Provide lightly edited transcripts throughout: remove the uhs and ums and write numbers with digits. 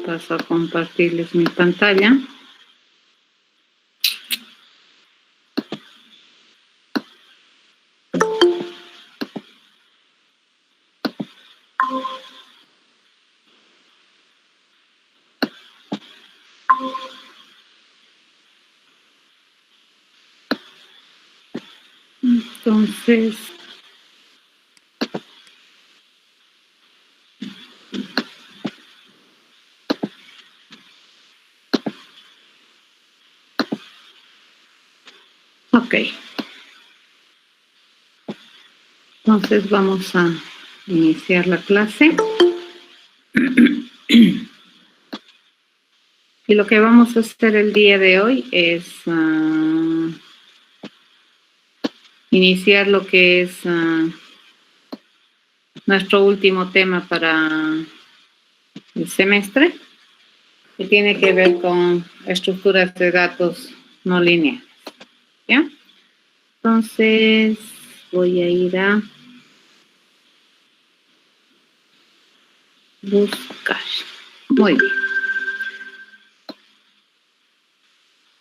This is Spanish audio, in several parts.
Paso a compartirles mi pantalla. Entonces, ok. Entonces vamos a iniciar la clase. Y lo que vamos a hacer el día de hoy es iniciar lo que es nuestro último tema para el semestre, que tiene que ver con estructuras de datos no lineales. ¿Ya? Entonces, voy a ir a buscar. Muy bien.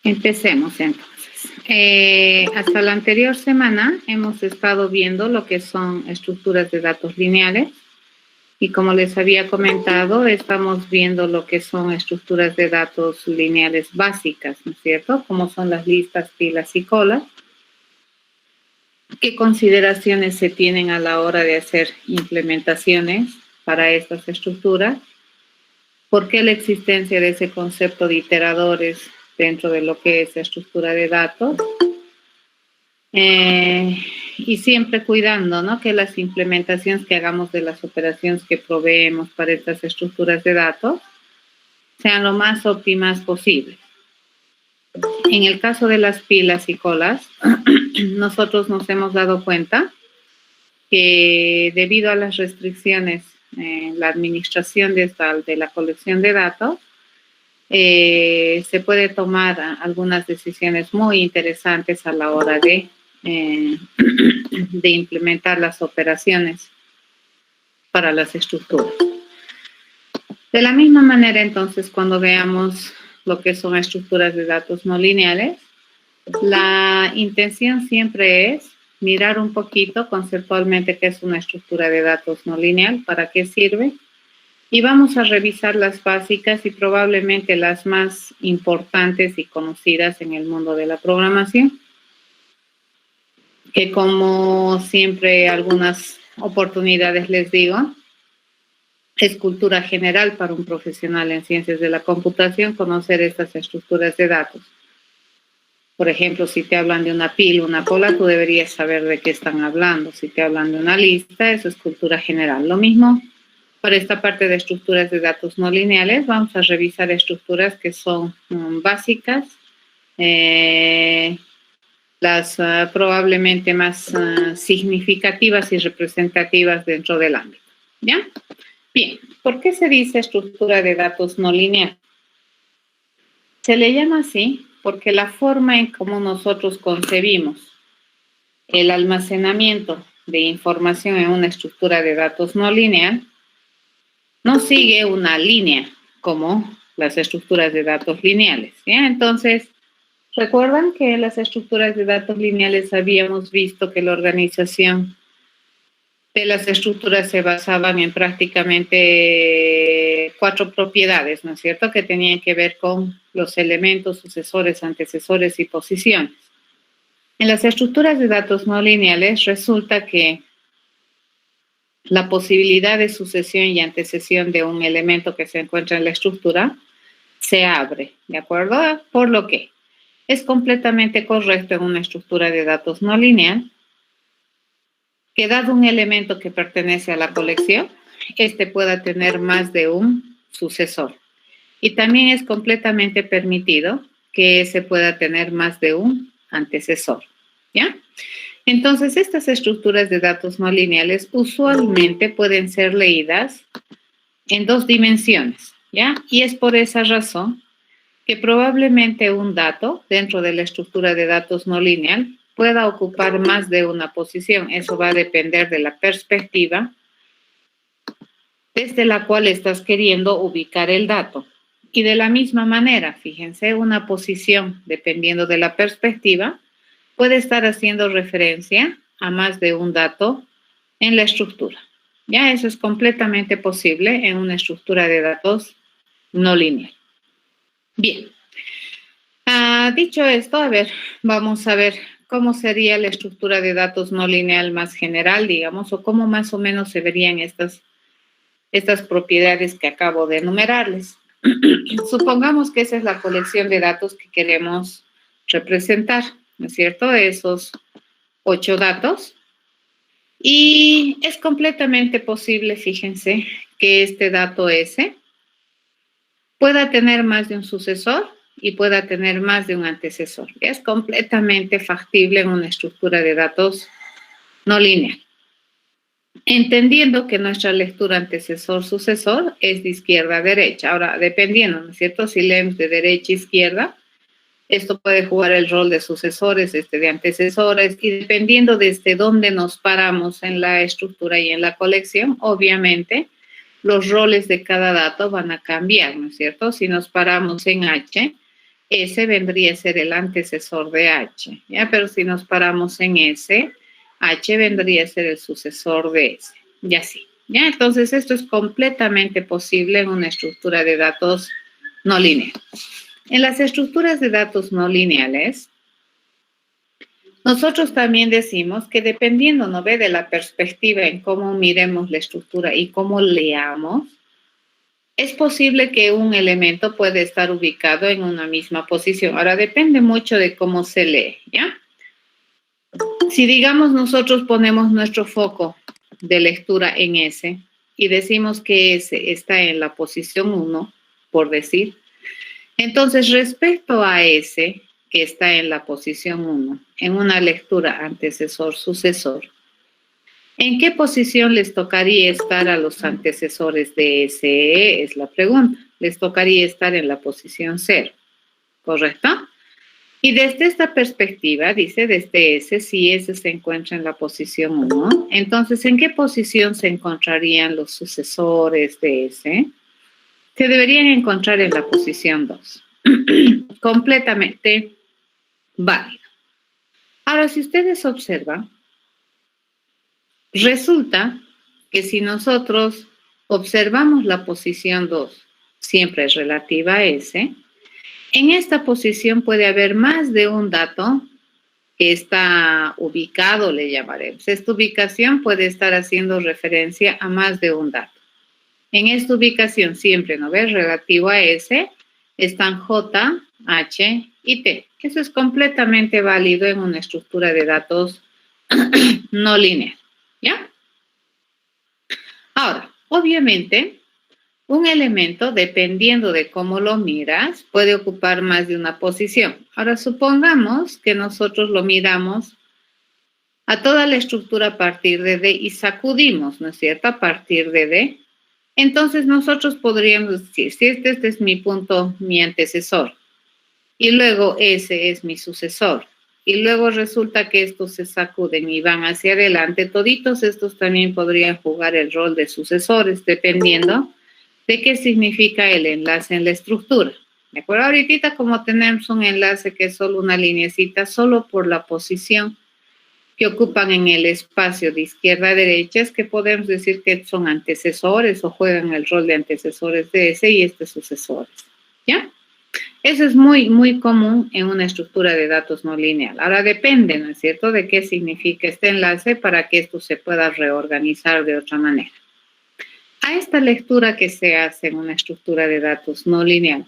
Empecemos entonces. Hasta la anterior semana hemos estado viendo lo que son estructuras de datos lineales y como les había comentado, estamos viendo lo que son estructuras de datos lineales básicas, ¿no es cierto? Como son las listas, pilas y colas. ¿Qué consideraciones se tienen a la hora de hacer implementaciones para estas estructuras? ¿Por qué la existencia de ese concepto de iteradores dentro de lo que es estructura de datos? Y siempre cuidando, ¿no?, que las implementaciones que hagamos de las operaciones que proveemos para estas estructuras de datos sean lo más óptimas posible. En el caso de las pilas y colas, nosotros nos hemos dado cuenta que debido a las restricciones en la administración de la colección de datos, se puede tomar algunas decisiones muy interesantes a la hora de implementar las operaciones para las estructuras. De la misma manera, entonces, cuando veamos lo que son estructuras de datos no lineales, la intención siempre es mirar un poquito conceptualmente qué es una estructura de datos no lineal, para qué sirve, y vamos a revisar las básicas y probablemente las más importantes y conocidas en el mundo de la programación, que como siempre algunas oportunidades les digo, es cultura general para un profesional en ciencias de la computación conocer estas estructuras de datos. Por ejemplo, si te hablan de una pila, una cola, tú deberías saber de qué están hablando. Si te hablan de una lista, eso es cultura general. Lo mismo para esta parte de estructuras de datos no lineales. Vamos a revisar estructuras que son básicas, las probablemente más significativas y representativas dentro del ámbito. ¿Ya? Bien, ¿por qué se dice estructura de datos no lineal? Se le llama así porque la forma en cómo nosotros concebimos el almacenamiento de información en una estructura de datos no lineal no sigue una línea como las estructuras de datos lineales. ¿Ya? Entonces, recuerdan que en las estructuras de datos lineales habíamos visto que la organización de las estructuras se basaban en prácticamente 4 propiedades, ¿no es cierto?, que tenían que ver con los elementos, sucesores, antecesores y posiciones. En las estructuras de datos no lineales resulta que la posibilidad de sucesión y antecesión de un elemento que se encuentra en la estructura se abre, ¿de acuerdo? Por lo que es completamente correcto en una estructura de datos no lineal que dado un elemento que pertenece a la colección, este pueda tener más de un sucesor. Y también es completamente permitido que ese pueda tener más de un antecesor. ¿Ya? Entonces, estas estructuras de datos no lineales usualmente pueden ser leídas en 2 dimensiones. ¿Ya? Y es por esa razón que probablemente un dato dentro de la estructura de datos no lineal pueda ocupar más de una posición. Eso va a depender de la perspectiva desde la cual estás queriendo ubicar el dato. Y de la misma manera, fíjense, una posición, dependiendo de la perspectiva, puede estar haciendo referencia a más de un dato en la estructura. Ya eso es completamente posible en una estructura de datos no lineal. Bien. Dicho esto, a ver, vamos a ver cómo sería la estructura de datos no lineal más general, digamos, o cómo más o menos se verían estas propiedades que acabo de enumerarles. Supongamos que esa es la colección de datos que queremos representar, ¿no es cierto? Esos 8 datos. Y es completamente posible, fíjense, que este dato S pueda tener más de un sucesor y pueda tener más de un antecesor. Es completamente factible en una estructura de datos no lineal. Entendiendo que nuestra lectura antecesor-sucesor es de izquierda a derecha. Ahora, dependiendo, ¿no es cierto? Si leemos de derecha a izquierda, esto puede jugar el rol de sucesores, de antecesores, y dependiendo desde dónde nos paramos en la estructura y en la colección, obviamente, los roles de cada dato van a cambiar, ¿no es cierto? Si nos paramos en H, S vendría a ser el antecesor de H, ¿ya? Pero si nos paramos en S, H vendría a ser el sucesor de S, y así, ¿ya? Entonces, esto es completamente posible en una estructura de datos no lineal. En las estructuras de datos no lineales, nosotros también decimos que dependiendo, ¿no ve?, de la perspectiva en cómo miremos la estructura y cómo leamos, es posible que un elemento puede estar ubicado en una misma posición. Ahora, depende mucho de cómo se lee, ¿ya? Si, digamos, nosotros ponemos nuestro foco de lectura en S y decimos que S está en la posición 1, por decir, entonces, respecto a S, que está en la posición 1, en una lectura antecesor-sucesor, ¿en qué posición les tocaría estar a los antecesores de SE? Es la pregunta. Les tocaría estar en la posición 0, ¿correcto? Y desde esta perspectiva, dice, desde S, si S se encuentra en la posición 1, entonces, ¿en qué posición se encontrarían los sucesores de S? Se deberían encontrar en la posición 2. Completamente válido. Ahora, si ustedes observan, resulta que si nosotros observamos la posición 2, siempre es relativa a S, en esta posición puede haber más de un dato que está ubicado, le llamaremos. Esta ubicación puede estar haciendo referencia a más de un dato. En esta ubicación siempre, ¿no ves? Relativo a S, están J, H y T. Eso es completamente válido en una estructura de datos no lineal, ¿ya? Ahora, obviamente, un elemento, dependiendo de cómo lo miras, puede ocupar más de una posición. Ahora, supongamos que nosotros lo miramos a toda la estructura a partir de D y sacudimos, ¿no es cierto?, a partir de D. Entonces, nosotros podríamos decir, si este es mi punto, mi antecesor, y luego ese es mi sucesor, y luego resulta que estos se sacuden y van hacia adelante, toditos estos también podrían jugar el rol de sucesores, dependiendo de qué significa el enlace en la estructura. ¿De acuerdo? Ahorita, como tenemos un enlace que es solo una lineecita, solo por la posición que ocupan en el espacio de izquierda a derecha, es que podemos decir que son antecesores o juegan el rol de antecesores de ese y sucesores, ¿ya? Eso es muy, muy común en una estructura de datos no lineal. Ahora depende, ¿no es cierto?, de qué significa este enlace para que esto se pueda reorganizar de otra manera. A esta lectura que se hace en una estructura de datos no lineal,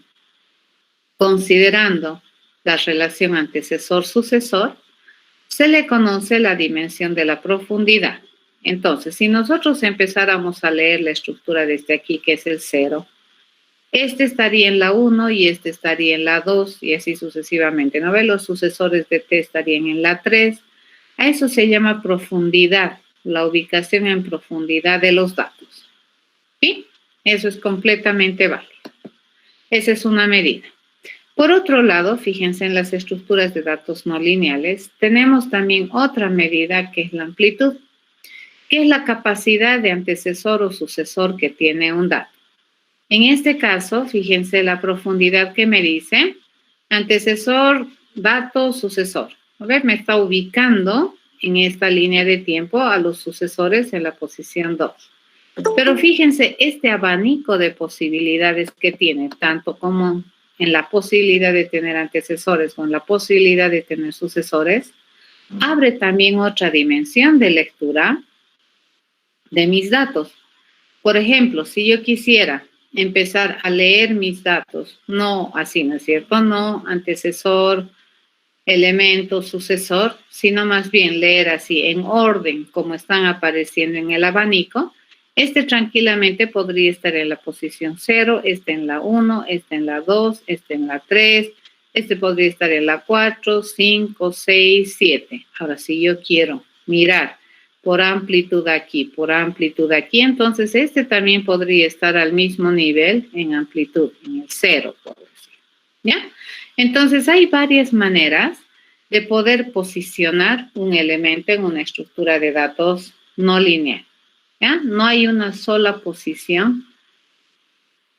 considerando la relación antecesor-sucesor, se le conoce la dimensión de la profundidad. Entonces, si nosotros empezáramos a leer la estructura desde aquí, que es el 0, este estaría en la 1 y este estaría en la 2 y así sucesivamente, ¿no ve? Los sucesores de T estarían en la 3. A eso se llama profundidad, la ubicación en profundidad de los datos. ¿Sí? Eso es completamente válido. Esa es una medida. Por otro lado, fíjense en las estructuras de datos no lineales, tenemos también otra medida que es la amplitud, que es la capacidad de antecesor o sucesor que tiene un dato. En este caso, fíjense la profundidad que me dice, antecesor, dato, sucesor. A ver, me está ubicando en esta línea de tiempo a los sucesores en la posición 2. Pero fíjense este abanico de posibilidades que tiene, tanto como en la posibilidad de tener antecesores o en la posibilidad de tener sucesores, abre también otra dimensión de lectura de mis datos. Por ejemplo, si yo quisiera empezar a leer mis datos, no así, ¿no es cierto? No antecesor, elemento, sucesor, sino más bien leer así en orden como están apareciendo en el abanico. Este tranquilamente podría estar en la posición 0, este en la 1, este en la 2, este en la 3, este podría estar en la 4, 5, 6, 7. Ahora, si yo quiero mirar por amplitud aquí, entonces este también podría estar al mismo nivel en amplitud, en el 0, por decir. ¿Ya? Entonces, hay varias maneras de poder posicionar un elemento en una estructura de datos no lineal. ¿Ya? No hay una sola posición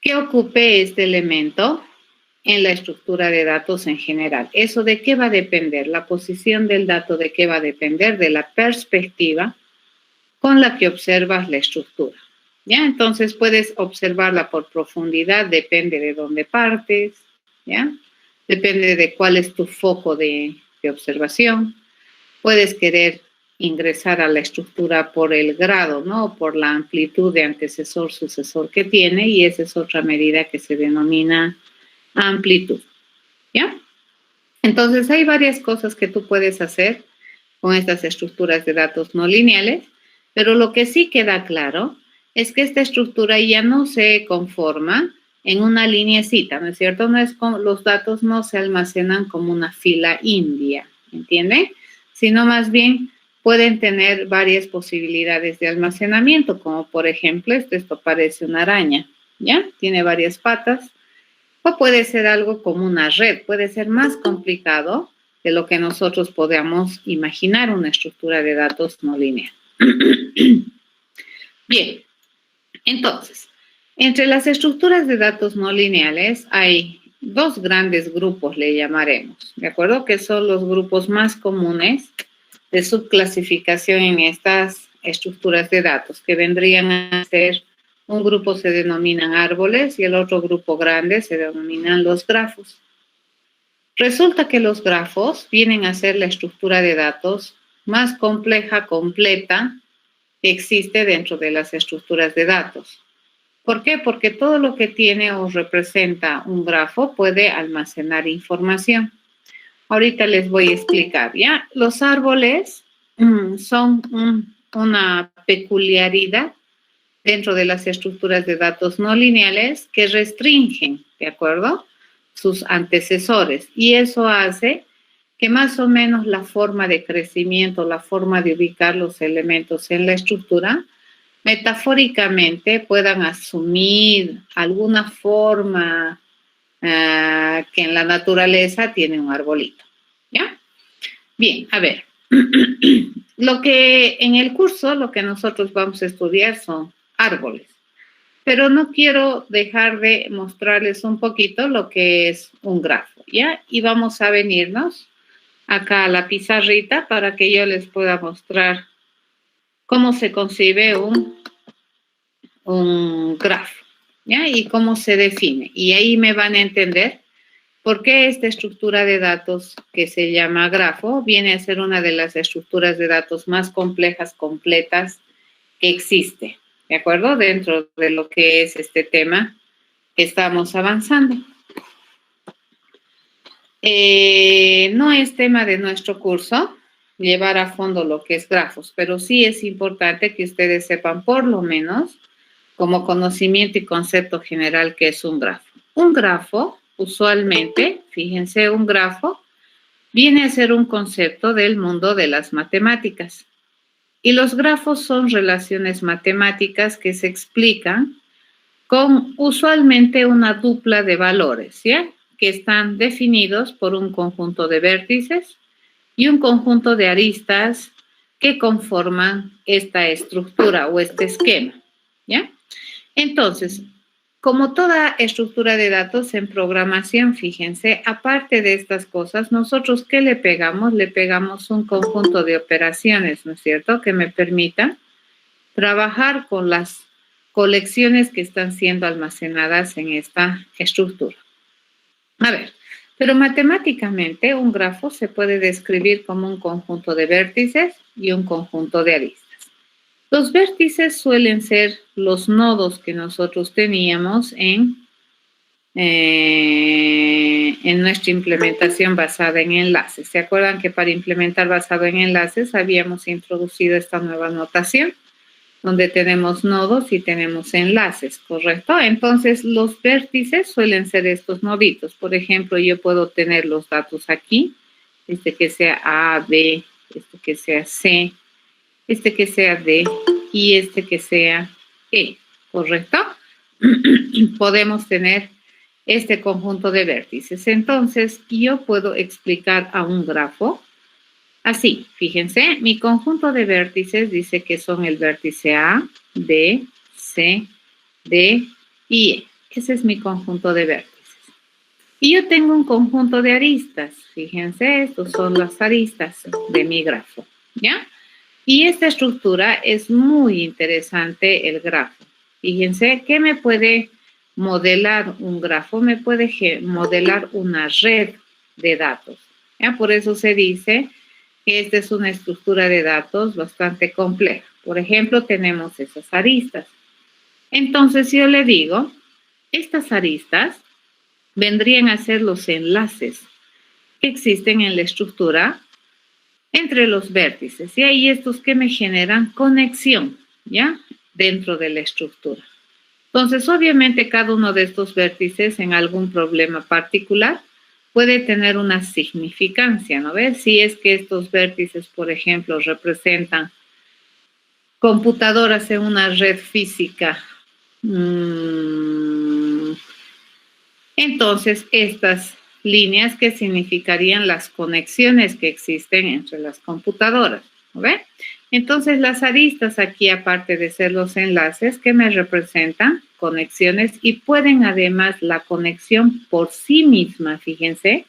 que ocupe este elemento en la estructura de datos en general. ¿Eso de qué va a depender? La posición del dato, ¿de qué va a depender? De la perspectiva con la que observas la estructura. ¿Ya? Entonces puedes observarla por profundidad, depende de dónde partes, ¿ya? Depende de cuál es tu foco de observación. Puedes querer ingresar a la estructura por el grado, ¿no? Por la amplitud de antecesor-sucesor que tiene, y esa es otra medida que se denomina amplitud, ¿ya? Entonces, hay varias cosas que tú puedes hacer con estas estructuras de datos no lineales, pero lo que sí queda claro es que esta estructura ya no se conforma en una lineecita, ¿no es cierto? No es como, los datos no se almacenan como una fila india, ¿entiende? Sino más bien pueden tener varias posibilidades de almacenamiento, como por ejemplo, esto parece una araña, ¿ya? Tiene varias patas, o puede ser algo como una red, puede ser más complicado de lo que nosotros podamos imaginar una estructura de datos no lineal. Bien, entonces, entre las estructuras de datos no lineales hay dos grandes grupos, le llamaremos, ¿de acuerdo? Que son los grupos más comunes de subclasificación en estas estructuras de datos, que vendrían a ser, un grupo se denominan árboles y el otro grupo grande se denominan los grafos. Resulta que los grafos vienen a ser la estructura de datos más compleja, completa, que existe dentro de las estructuras de datos. ¿Por qué? Porque todo lo que tiene o representa un grafo puede almacenar información. Ahorita les voy a explicar, ¿ya? Los árboles son una peculiaridad dentro de las estructuras de datos no lineales que restringen, ¿de acuerdo?, sus antecesores. Y eso hace que más o menos la forma de crecimiento, la forma de ubicar los elementos en la estructura, metafóricamente puedan asumir alguna forma que en la naturaleza tiene un arbolito, ¿ya? Bien, a ver, lo que en el curso, lo que nosotros vamos a estudiar son árboles, pero no quiero dejar de mostrarles un poquito lo que es un grafo, ¿ya? Y vamos a venirnos acá a la pizarrita para que yo les pueda mostrar cómo se concibe un grafo, ¿ya? Y cómo se define. Y ahí me van a entender por qué esta estructura de datos que se llama grafo viene a ser una de las estructuras de datos más complejas, completas que existe, ¿de acuerdo? Dentro de lo que es este tema que estamos avanzando. No es tema de nuestro curso llevar a fondo lo que es grafos, pero sí es importante que ustedes sepan por lo menos como conocimiento y concepto general qué es un grafo. Un grafo, usualmente, fíjense, un grafo viene a ser un concepto del mundo de las matemáticas. Y los grafos son relaciones matemáticas que se explican con usualmente una dupla de valores, ¿ya? que están definidos por un conjunto de vértices y un conjunto de aristas que conforman esta estructura o este esquema, ¿ya? Entonces, como toda estructura de datos en programación, fíjense, aparte de estas cosas, nosotros, ¿qué le pegamos? Le pegamos un conjunto de operaciones, ¿no es cierto?, que me permitan trabajar con las colecciones que están siendo almacenadas en esta estructura. A ver, pero matemáticamente un grafo se puede describir como un conjunto de vértices y un conjunto de aristas. Los vértices suelen ser los nodos que nosotros teníamos en nuestra implementación basada en enlaces. ¿Se acuerdan que para implementar basado en enlaces habíamos introducido esta nueva notación? Donde tenemos nodos y tenemos enlaces, ¿correcto? Entonces, los vértices suelen ser estos noditos. Por ejemplo, yo puedo tener los datos aquí, este que sea A, B, este que sea C, este que sea D y este que sea E, ¿correcto? Podemos tener este conjunto de vértices. Entonces, yo puedo explicar a un grafo así, fíjense, mi conjunto de vértices dice que son el vértice A, B, C, D y E. Ese es mi conjunto de vértices. Y yo tengo un conjunto de aristas. Fíjense, estos son las aristas de mi grafo, ¿ya? Y esta estructura es muy interesante, el grafo. Fíjense, ¿qué me puede modelar un grafo? Me puede modelar una red de datos, ¿ya? Por eso se dice que esta es una estructura de datos bastante compleja. Por ejemplo, tenemos esas aristas. Entonces, yo le digo, estas aristas vendrían a ser los enlaces que existen en la estructura entre los vértices. Y ahí estos que me generan conexión, ¿ya? Dentro de la estructura. Entonces, obviamente, cada uno de estos vértices en algún problema particular puede tener una significancia, ¿no ves? Si es que estos vértices, por ejemplo, representan computadoras en una red física, entonces estas líneas que significarían las conexiones que existen entre las computadoras, ¿no ves? Entonces las aristas aquí, aparte de ser los enlaces, que me representan conexiones y pueden además la conexión por sí misma, fíjense,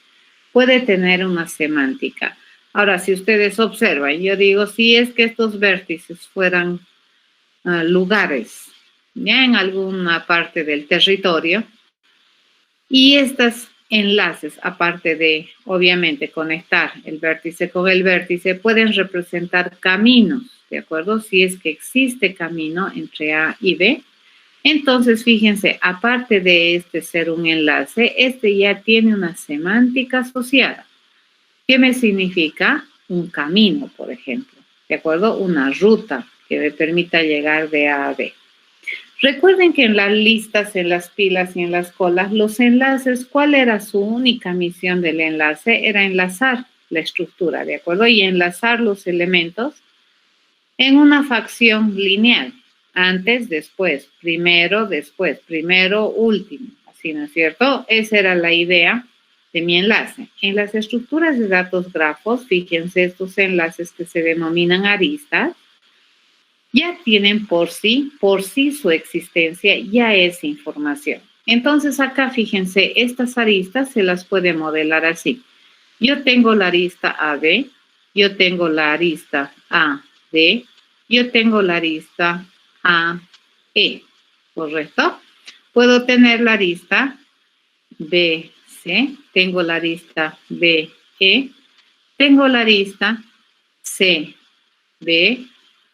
puede tener una semántica. Ahora, si ustedes observan, yo digo, si es que estos vértices fueran lugares, ya en alguna parte del territorio, y estos enlaces, aparte de, obviamente, conectar el vértice con el vértice, pueden representar caminos, ¿de acuerdo? Si es que existe camino entre A y B. Entonces, fíjense, aparte de este ser un enlace, este ya tiene una semántica asociada. ¿Qué me significa? Un camino, por ejemplo, ¿de acuerdo? Una ruta que me permita llegar de A a B. Recuerden que en las listas, en las pilas y en las colas, los enlaces, ¿cuál era su única misión del enlace? Era enlazar la estructura, ¿de acuerdo? Y enlazar los elementos en una facción lineal. Antes, después, primero, después, primero, último. Así, ¿no es cierto? Esa era la idea de mi enlace. En las estructuras de datos grafos, fíjense estos enlaces que se denominan aristas, ya tienen por sí su existencia, ya es información. Entonces acá fíjense, estas aristas se las puede modelar así. Yo tengo la arista AB, yo tengo la arista AD, yo tengo la arista AE, ¿correcto? Puedo tener la arista BC, tengo la arista BE, tengo la arista CB,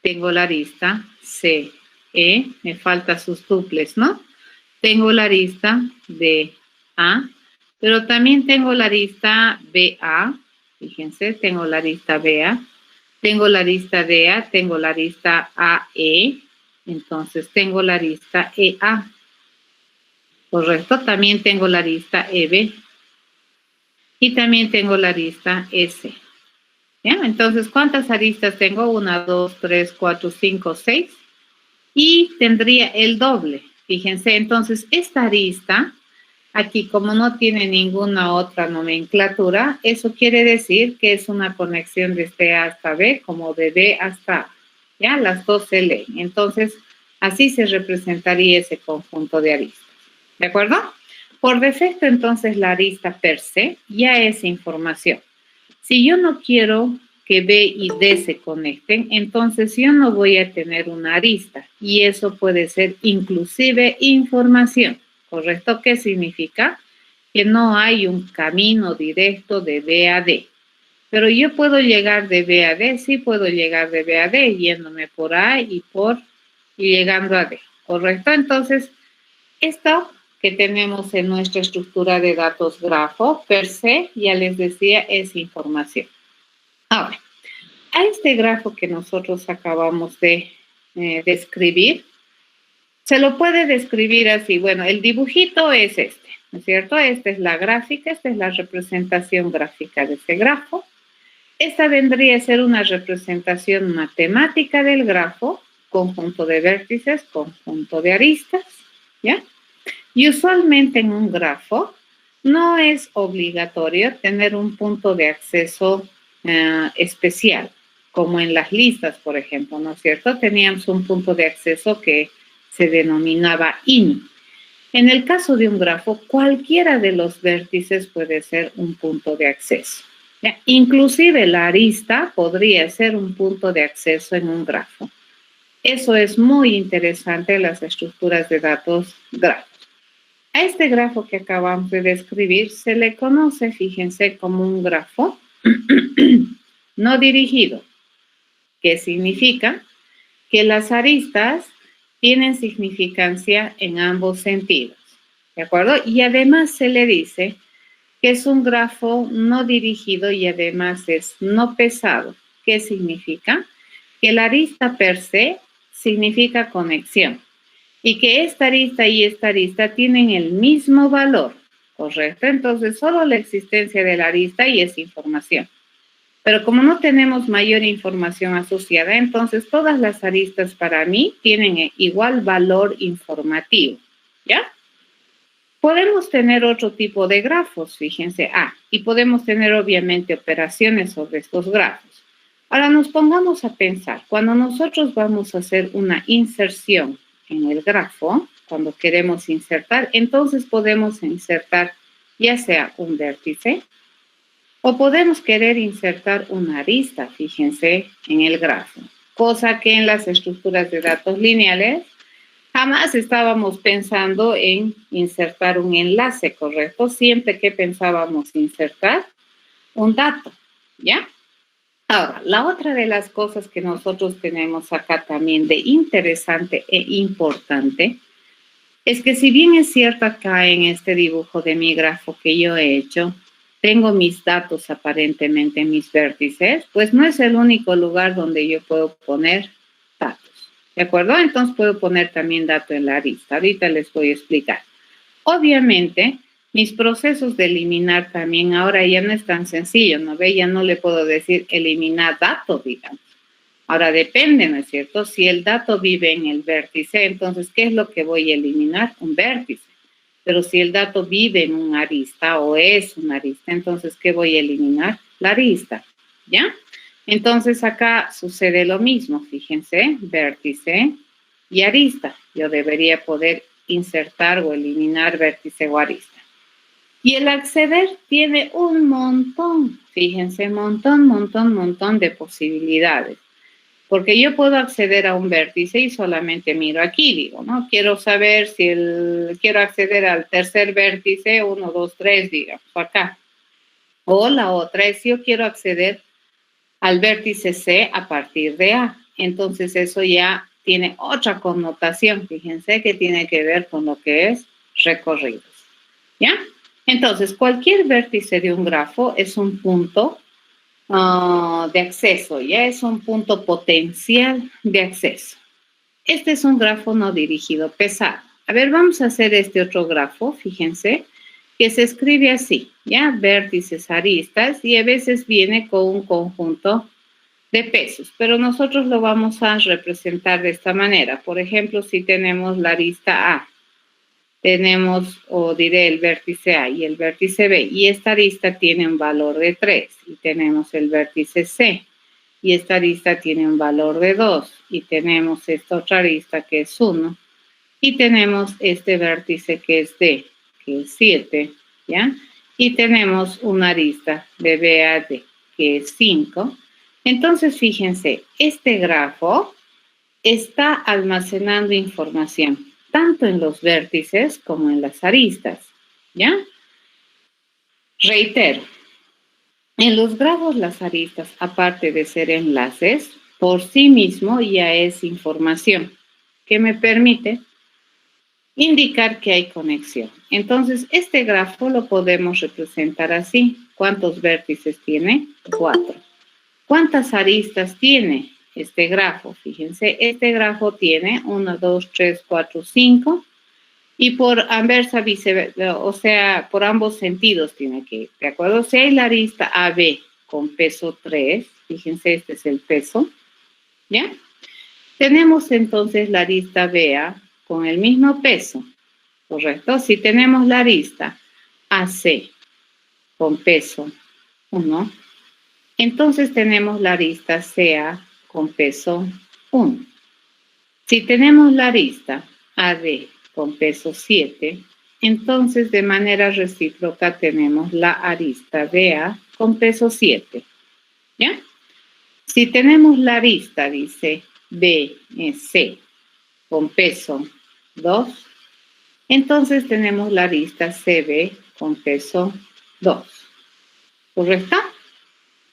tengo la arista CE, me faltan sus tuples, ¿no? Tengo la arista DA, pero también tengo la arista BA, fíjense, tengo la arista BA, tengo la arista DA, tengo la arista AE, entonces tengo la arista EA, ¿correcto? También tengo la arista EB y también tengo la arista S. ¿Ya? Entonces, ¿cuántas aristas tengo? 1, 2, 3, 4, 5, 6. Y tendría el doble. Fíjense, entonces, esta arista, Aquí, como no tiene ninguna otra nomenclatura, eso quiere decir que es una conexión desde A hasta B, como de B hasta A. ¿Ya? Las dos se leen. Entonces, así se representaría ese conjunto de aristas. ¿De acuerdo? Por defecto, entonces, la arista per se ya es información. Si yo no quiero que B y D se conecten, entonces yo no voy a tener una arista. Y eso puede ser inclusive información. ¿Correcto? ¿Qué significa? Que no hay un camino directo de B a D. Pero yo puedo llegar de B a D, sí puedo llegar de B a D, yéndome por A y llegando a D. ¿Correcto? Entonces, esto que tenemos en nuestra estructura de datos grafo, per se, ya les decía, es información. Ahora, a este grafo que nosotros acabamos de describir, se lo puede describir así. Bueno, el dibujito es este, ¿no es cierto? Esta es la gráfica, esta es la representación gráfica de ese grafo. Esta vendría a ser una representación matemática del grafo, conjunto de vértices, conjunto de aristas, ¿ya? Y usualmente en un grafo no es obligatorio tener un punto de acceso especial, como en las listas, por ejemplo, ¿no es cierto? Teníamos un punto de acceso que se denominaba INI. En el caso de un grafo, cualquiera de los vértices puede ser un punto de acceso. ¿Ya? Inclusive la arista podría ser un punto de acceso en un grafo. Eso es muy interesante en las estructuras de datos grafos. A este grafo que acabamos de describir se le conoce, fíjense, como un grafo no dirigido, que significa que las aristas tienen significancia en ambos sentidos, ¿de acuerdo? Y además se le dice que es un grafo no dirigido y además es no pesado. ¿Qué significa? Que la arista per se significa conexión y que esta arista y esta arista tienen el mismo valor, ¿correcto? Entonces, solo la existencia de la arista y es información. Pero como no tenemos mayor información asociada, entonces todas las aristas para mí tienen igual valor informativo, ¿ya? Podemos tener otro tipo de grafos, fíjense, y podemos tener obviamente operaciones sobre estos grafos. Ahora nos pongamos a pensar, cuando nosotros vamos a hacer una inserción en el grafo, cuando queremos insertar, entonces podemos insertar ya sea un vértice o podemos querer insertar una arista, fíjense, en el grafo, cosa que en las estructuras de datos lineales jamás estábamos pensando en insertar un enlace, ¿correcto? Siempre que pensábamos insertar un dato, ¿ya? Ahora, la otra de las cosas que nosotros tenemos acá también de interesante e importante es que si bien es cierto acá en este dibujo de mi grafo que yo he hecho, tengo mis datos aparentemente en mis vértices, pues no es el único lugar donde yo puedo poner datos. ¿De acuerdo? Entonces puedo poner también dato en la arista. Ahorita les voy a explicar. Obviamente, mis procesos de eliminar también ahora ya no es tan sencillo, ¿no ve? Ya no le puedo decir eliminar dato, digamos. Ahora depende, ¿no es cierto? Si el dato vive en el vértice, entonces, ¿qué es lo que voy a eliminar? Un vértice. Pero si el dato vive en una arista o es una arista, entonces, ¿qué voy a eliminar? La arista, ¿ya? Entonces, acá sucede lo mismo, fíjense, vértice y arista. Yo debería poder insertar o eliminar vértice o arista. Y el acceder tiene un montón, fíjense, montón de posibilidades. Porque yo puedo acceder a un vértice y solamente miro aquí, digo, ¿no? Quiero saber si quiero acceder al tercer vértice, 1, 2, 3, digamos, acá. O la otra es si yo quiero acceder al vértice C a partir de A. Entonces eso ya tiene otra connotación, fíjense, que tiene que ver con lo que es recorridos, ¿ya? Entonces, cualquier vértice de un grafo es un punto de acceso, ya es un punto potencial de acceso. Este es un grafo no dirigido pesado. A ver, vamos a hacer este otro grafo, fíjense, que se escribe así, ¿ya? Vértices, aristas, y a veces viene con un conjunto de pesos, pero nosotros lo vamos a representar de esta manera. Por ejemplo, si tenemos la arista A, tenemos, o diré, el vértice A y el vértice B, y esta arista tiene un valor de 3, y tenemos el vértice C, y esta arista tiene un valor de 2, y tenemos esta otra arista que es 1, y tenemos este vértice que es D, que es 7, ¿ya? Y tenemos una arista de B a D, que es 5. Entonces, fíjense, este grafo está almacenando información, tanto en los vértices como en las aristas, ¿ya? Reitero, en los grafos las aristas, aparte de ser enlaces, por sí mismo ya es información que me permite indicar que hay conexión. Entonces, este grafo lo podemos representar así. ¿Cuántos vértices tiene? 4. ¿Cuántas aristas tiene este grafo? Fíjense, este grafo tiene 1, 2, 3, 4, 5. Y por anversa, viceversa, o sea, por ambos sentidos tiene que ir, ¿de acuerdo? Si hay la arista AB con peso 3, fíjense, este es el peso, ¿ya? Tenemos entonces la arista BA con el mismo peso, ¿correcto? Si tenemos la arista AC con peso 1, entonces tenemos la arista CA con peso 1. Si tenemos la arista AD con peso 7, entonces de manera recíproca tenemos la arista BA con peso 7, ¿ya? Si tenemos la arista, dice BC con peso 2, entonces tenemos la arista CB con peso 2, ¿correcto?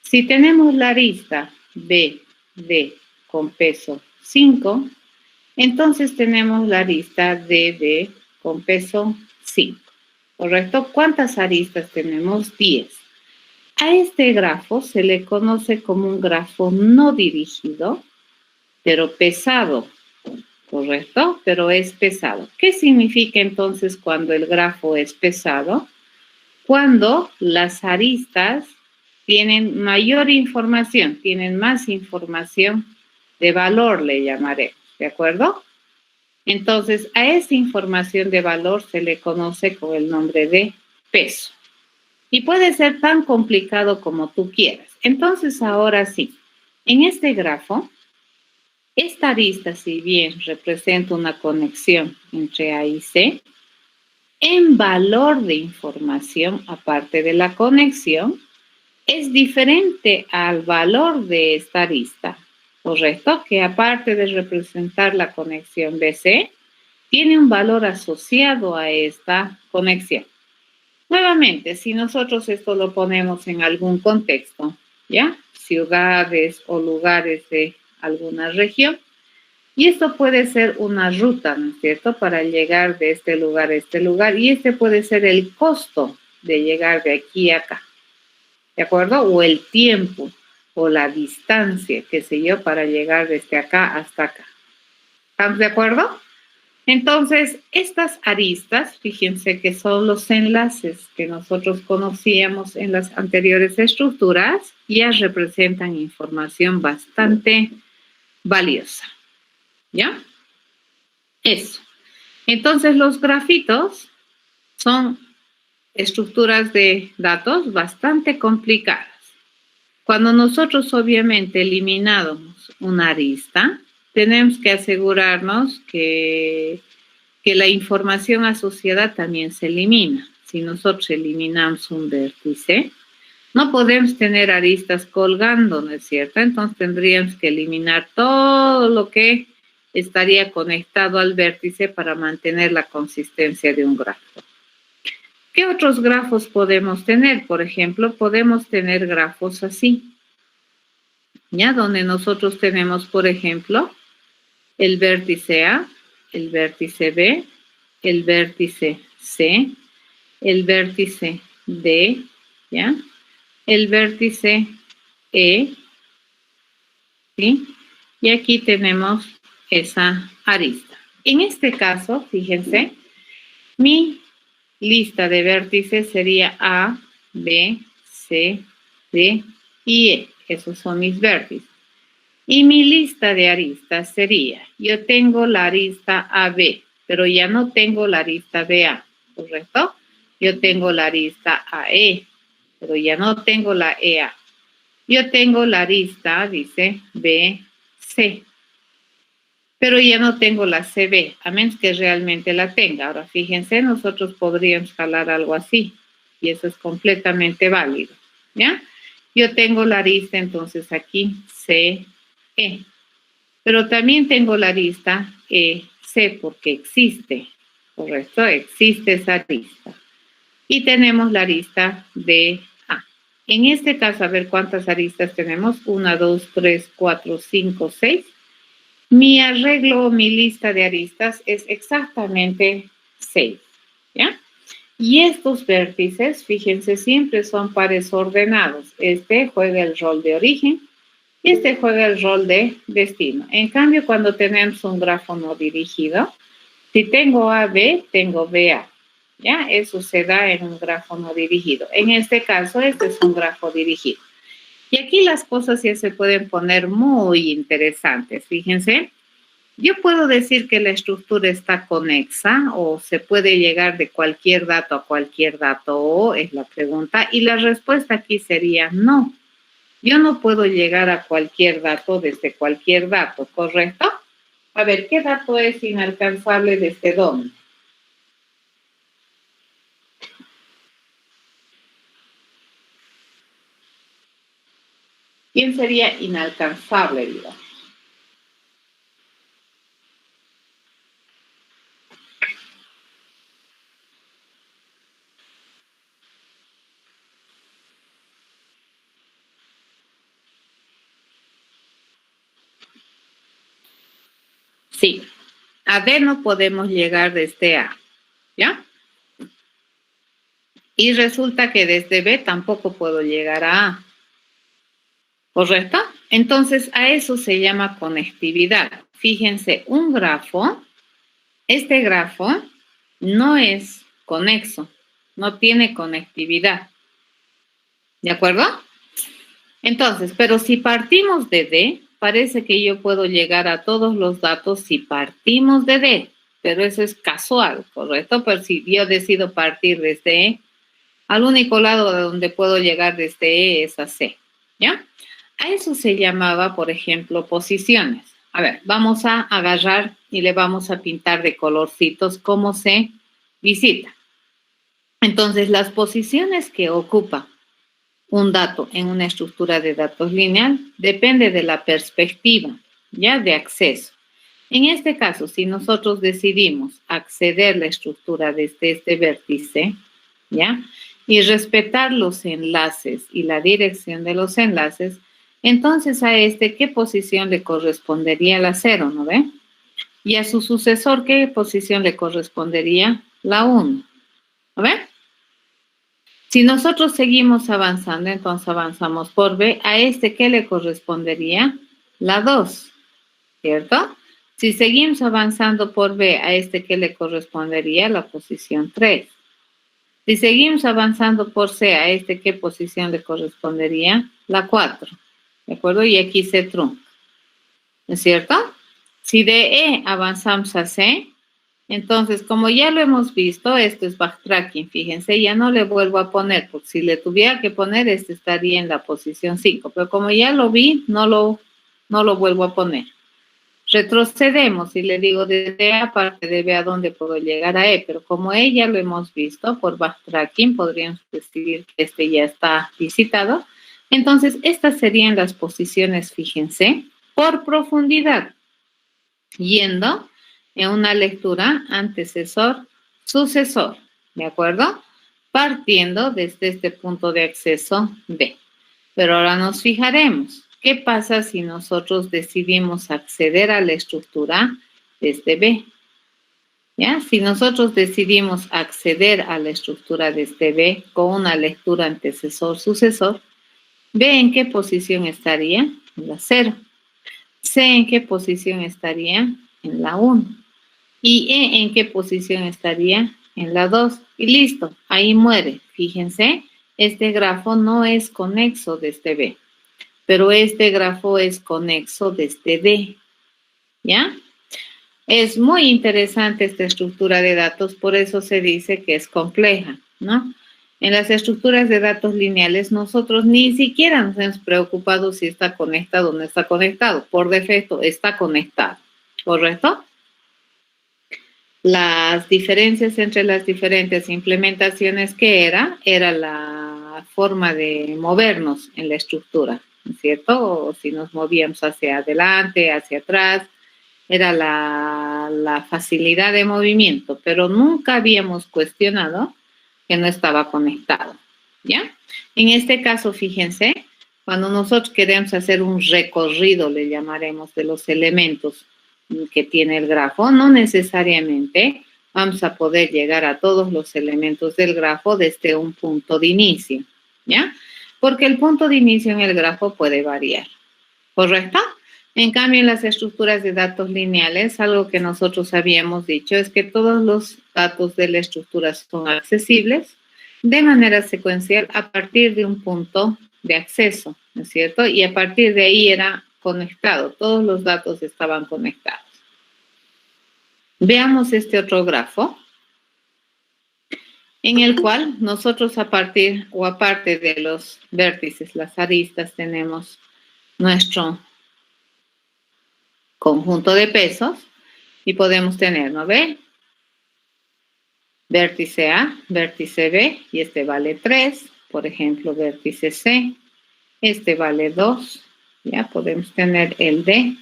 Si tenemos la arista BD con peso 5, entonces tenemos la arista DB con peso 5, ¿correcto? ¿Cuántas aristas tenemos? 10. A este grafo se le conoce como un grafo no dirigido, pero pesado, ¿correcto? Pero es pesado. ¿Qué significa entonces cuando el grafo es pesado? Cuando las aristas tienen mayor información, tienen más información de valor, le llamaré, ¿de acuerdo? Entonces, a esa información de valor se le conoce con el nombre de peso. Y puede ser tan complicado como tú quieras. Entonces, ahora sí, en este grafo, esta arista, si bien representa una conexión entre A y C, en valor de información, aparte de la conexión, es diferente al valor de esta arista, ¿correcto? Que aparte de representar la conexión BC, tiene un valor asociado a esta conexión. Nuevamente, si nosotros esto lo ponemos en algún contexto, ¿ya? Ciudades o lugares de alguna región, y esto puede ser una ruta, ¿no es cierto?, para llegar de este lugar a este lugar, y este puede ser el costo de llegar de aquí a acá, ¿de acuerdo? O el tiempo o la distancia, qué sé yo, para llegar desde acá hasta acá. ¿Estamos de acuerdo? Entonces, estas aristas, fíjense que son los enlaces que nosotros conocíamos en las anteriores estructuras, ya representan información bastante valiosa, ¿ya? Eso. Entonces, los grafitos son estructuras de datos bastante complicadas. Cuando nosotros obviamente eliminamos una arista, tenemos que asegurarnos que la información asociada también se elimina. Si nosotros eliminamos un vértice, no podemos tener aristas colgando, ¿no es cierto? Entonces tendríamos que eliminar todo lo que estaría conectado al vértice para mantener la consistencia de un grafo. ¿Qué otros grafos podemos tener? Por ejemplo, podemos tener grafos así, ¿ya? Donde nosotros tenemos, por ejemplo, el vértice A, el vértice B, el vértice C, el vértice D, ¿ya? El vértice E, ¿sí? Y aquí tenemos esa arista. En este caso, fíjense, mi lista de vértices sería A, B, C, D y E. Esos son mis vértices. Y mi lista de aristas sería, yo tengo la arista AB pero ya no tengo la arista BA, ¿correcto? Yo tengo la arista AE, pero ya no tengo la EA. Yo tengo la arista, dice, BC, pero ya no tengo la CB, a menos que realmente la tenga. Ahora, fíjense, nosotros podríamos jalar algo así, y eso es completamente válido, ¿ya? Yo tengo la arista, entonces, aquí, CE, pero también tengo la arista EC, porque existe, ¿correcto? Existe esa arista. Y tenemos la arista DA. En este caso, a ver cuántas aristas tenemos. 1, 2, 3, 4, 5, 6. Mi arreglo, mi lista de aristas es exactamente 6, ¿ya? Y estos vértices, fíjense, siempre son pares ordenados. Este juega el rol de origen y este juega el rol de destino. En cambio, cuando tenemos un grafo no dirigido, si tengo AB, tengo BA. ¿Ya? Eso se da en un grafo no dirigido. En este caso, este es un grafo dirigido. Y aquí las cosas ya se pueden poner muy interesantes. Fíjense, yo puedo decir que la estructura está conexa o se puede llegar de cualquier dato a cualquier dato, es la pregunta. Y la respuesta aquí sería no. Yo no puedo llegar a cualquier dato desde cualquier dato, ¿correcto? A ver, ¿qué dato es inalcanzable desde dónde? ¿Quién sería inalcanzable, digamos? Sí, a D no podemos llegar desde A, ¿ya? Y resulta que desde B tampoco puedo llegar a A, ¿correcto? Entonces, a eso se llama conectividad. Fíjense, un grafo, este grafo no es conexo, no tiene conectividad, ¿de acuerdo? Entonces, pero si partimos de D, parece que yo puedo llegar a todos los datos si partimos de D, pero eso es casual, ¿correcto? Pero si yo decido partir desde E, al único lado de donde puedo llegar desde E es a C, ¿ya? A eso se llamaba, por ejemplo, posiciones. A ver, vamos a agarrar y le vamos a pintar de colorcitos cómo se visita. Entonces, las posiciones que ocupa un dato en una estructura de datos lineal depende de la perspectiva, ¿ya? De acceso. En este caso, si nosotros decidimos acceder a la estructura desde este vértice, ¿ya? Y respetar los enlaces y la dirección de los enlaces, entonces a este, ¿qué posición le correspondería? La 0, ¿no ve? Y a su sucesor, ¿qué posición le correspondería? La 1, ¿no ve? Si nosotros seguimos avanzando, entonces avanzamos por B. A este, ¿qué le correspondería? La 2, ¿cierto? Si seguimos avanzando por B, a este, ¿qué le correspondería? La posición 3. Si seguimos avanzando por C, a este, ¿qué posición le correspondería? La 4, ¿de acuerdo? Y aquí se trunca, ¿no es cierto? Si de E avanzamos a C, entonces, como ya lo hemos visto, esto es backtracking, fíjense, ya no le vuelvo a poner, porque si le tuviera que poner, este estaría en la posición 5, pero como ya lo vi, no lo vuelvo a poner. Retrocedemos y le digo desde A parte de B a dónde puedo llegar a E, pero como E ya lo hemos visto por backtracking, podríamos decir que este ya está visitado. Entonces, estas serían las posiciones, fíjense, por profundidad, yendo en una lectura antecesor, sucesor, ¿de acuerdo? Partiendo desde este punto de acceso B. Pero ahora nos fijaremos, ¿qué pasa si nosotros decidimos acceder a la estructura desde B? ¿Ya? Si nosotros decidimos acceder a la estructura desde B con una lectura antecesor-sucesor, B en qué posición estaría? En la 0. C en qué posición estaría? En la 1. Y E en qué posición estaría? En la 2. Y listo, ahí muere. Fíjense, este grafo no es conexo desde B, pero este grafo es conexo desde D, ¿ya? Es muy interesante esta estructura de datos, por eso se dice que es compleja, ¿no? En las estructuras de datos lineales nosotros ni siquiera nos hemos preocupado si está conectado o no está conectado. Por defecto está conectado, ¿correcto? Las diferencias entre las diferentes implementaciones que era la forma de movernos en la estructura, ¿no es cierto? O si nos movíamos hacia adelante, hacia atrás, era la facilidad de movimiento, pero nunca habíamos cuestionado que no estaba conectado, ¿ya? En este caso, fíjense, cuando nosotros queremos hacer un recorrido, le llamaremos, de los elementos que tiene el grafo, no necesariamente vamos a poder llegar a todos los elementos del grafo desde un punto de inicio, ¿ya? Porque el punto de inicio en el grafo puede variar, ¿correcto? En cambio, en las estructuras de datos lineales, algo que nosotros habíamos dicho es que todos los datos de la estructura son accesibles de manera secuencial a partir de un punto de acceso, ¿no es cierto? Y a partir de ahí era conectado, todos los datos estaban conectados. Veamos este otro grafo, en el cual nosotros a partir o aparte de los vértices, las aristas, tenemos nuestro conjunto de pesos y podemos tener, ¿no ve? Vértice A, vértice B, y este vale 3, por ejemplo, vértice C, este vale 2, ya podemos tener el D,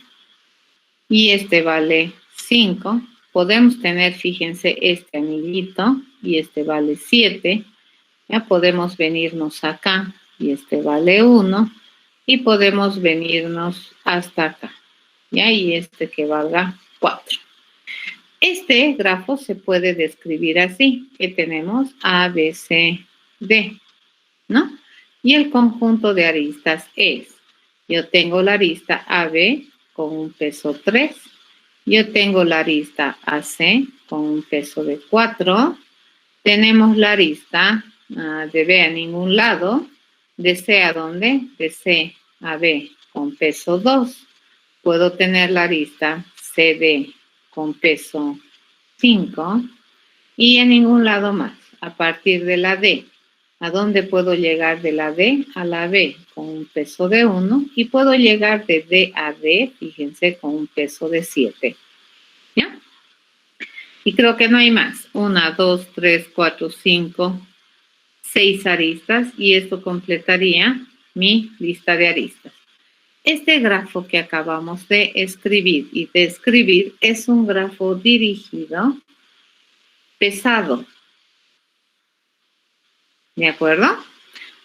y este vale 5, podemos tener, fíjense, este anillito, y este vale 7, ya podemos venirnos acá, y este vale 1, y podemos venirnos hasta acá, ya, y este que valga 4. Este grafo se puede describir así, que tenemos A, B, C, D, ¿no? Y el conjunto de aristas es, yo tengo la arista AB con un peso 3, yo tengo la arista AC con un peso de 4, tenemos la arista de B a ningún lado, de C a dónde, de C a B con peso 2, puedo tener la arista CD con peso 5 y en ningún lado más. A partir de la D, ¿a dónde puedo llegar de la D a la B? Con un peso de 1 y puedo llegar de D a D, fíjense, con un peso de 7. ¿Ya? Y creo que no hay más. 1, 2, 3, 4, 5, 6 aristas y esto completaría mi lista de aristas. Este grafo que acabamos de escribir y describir es un grafo dirigido pesado. ¿De acuerdo?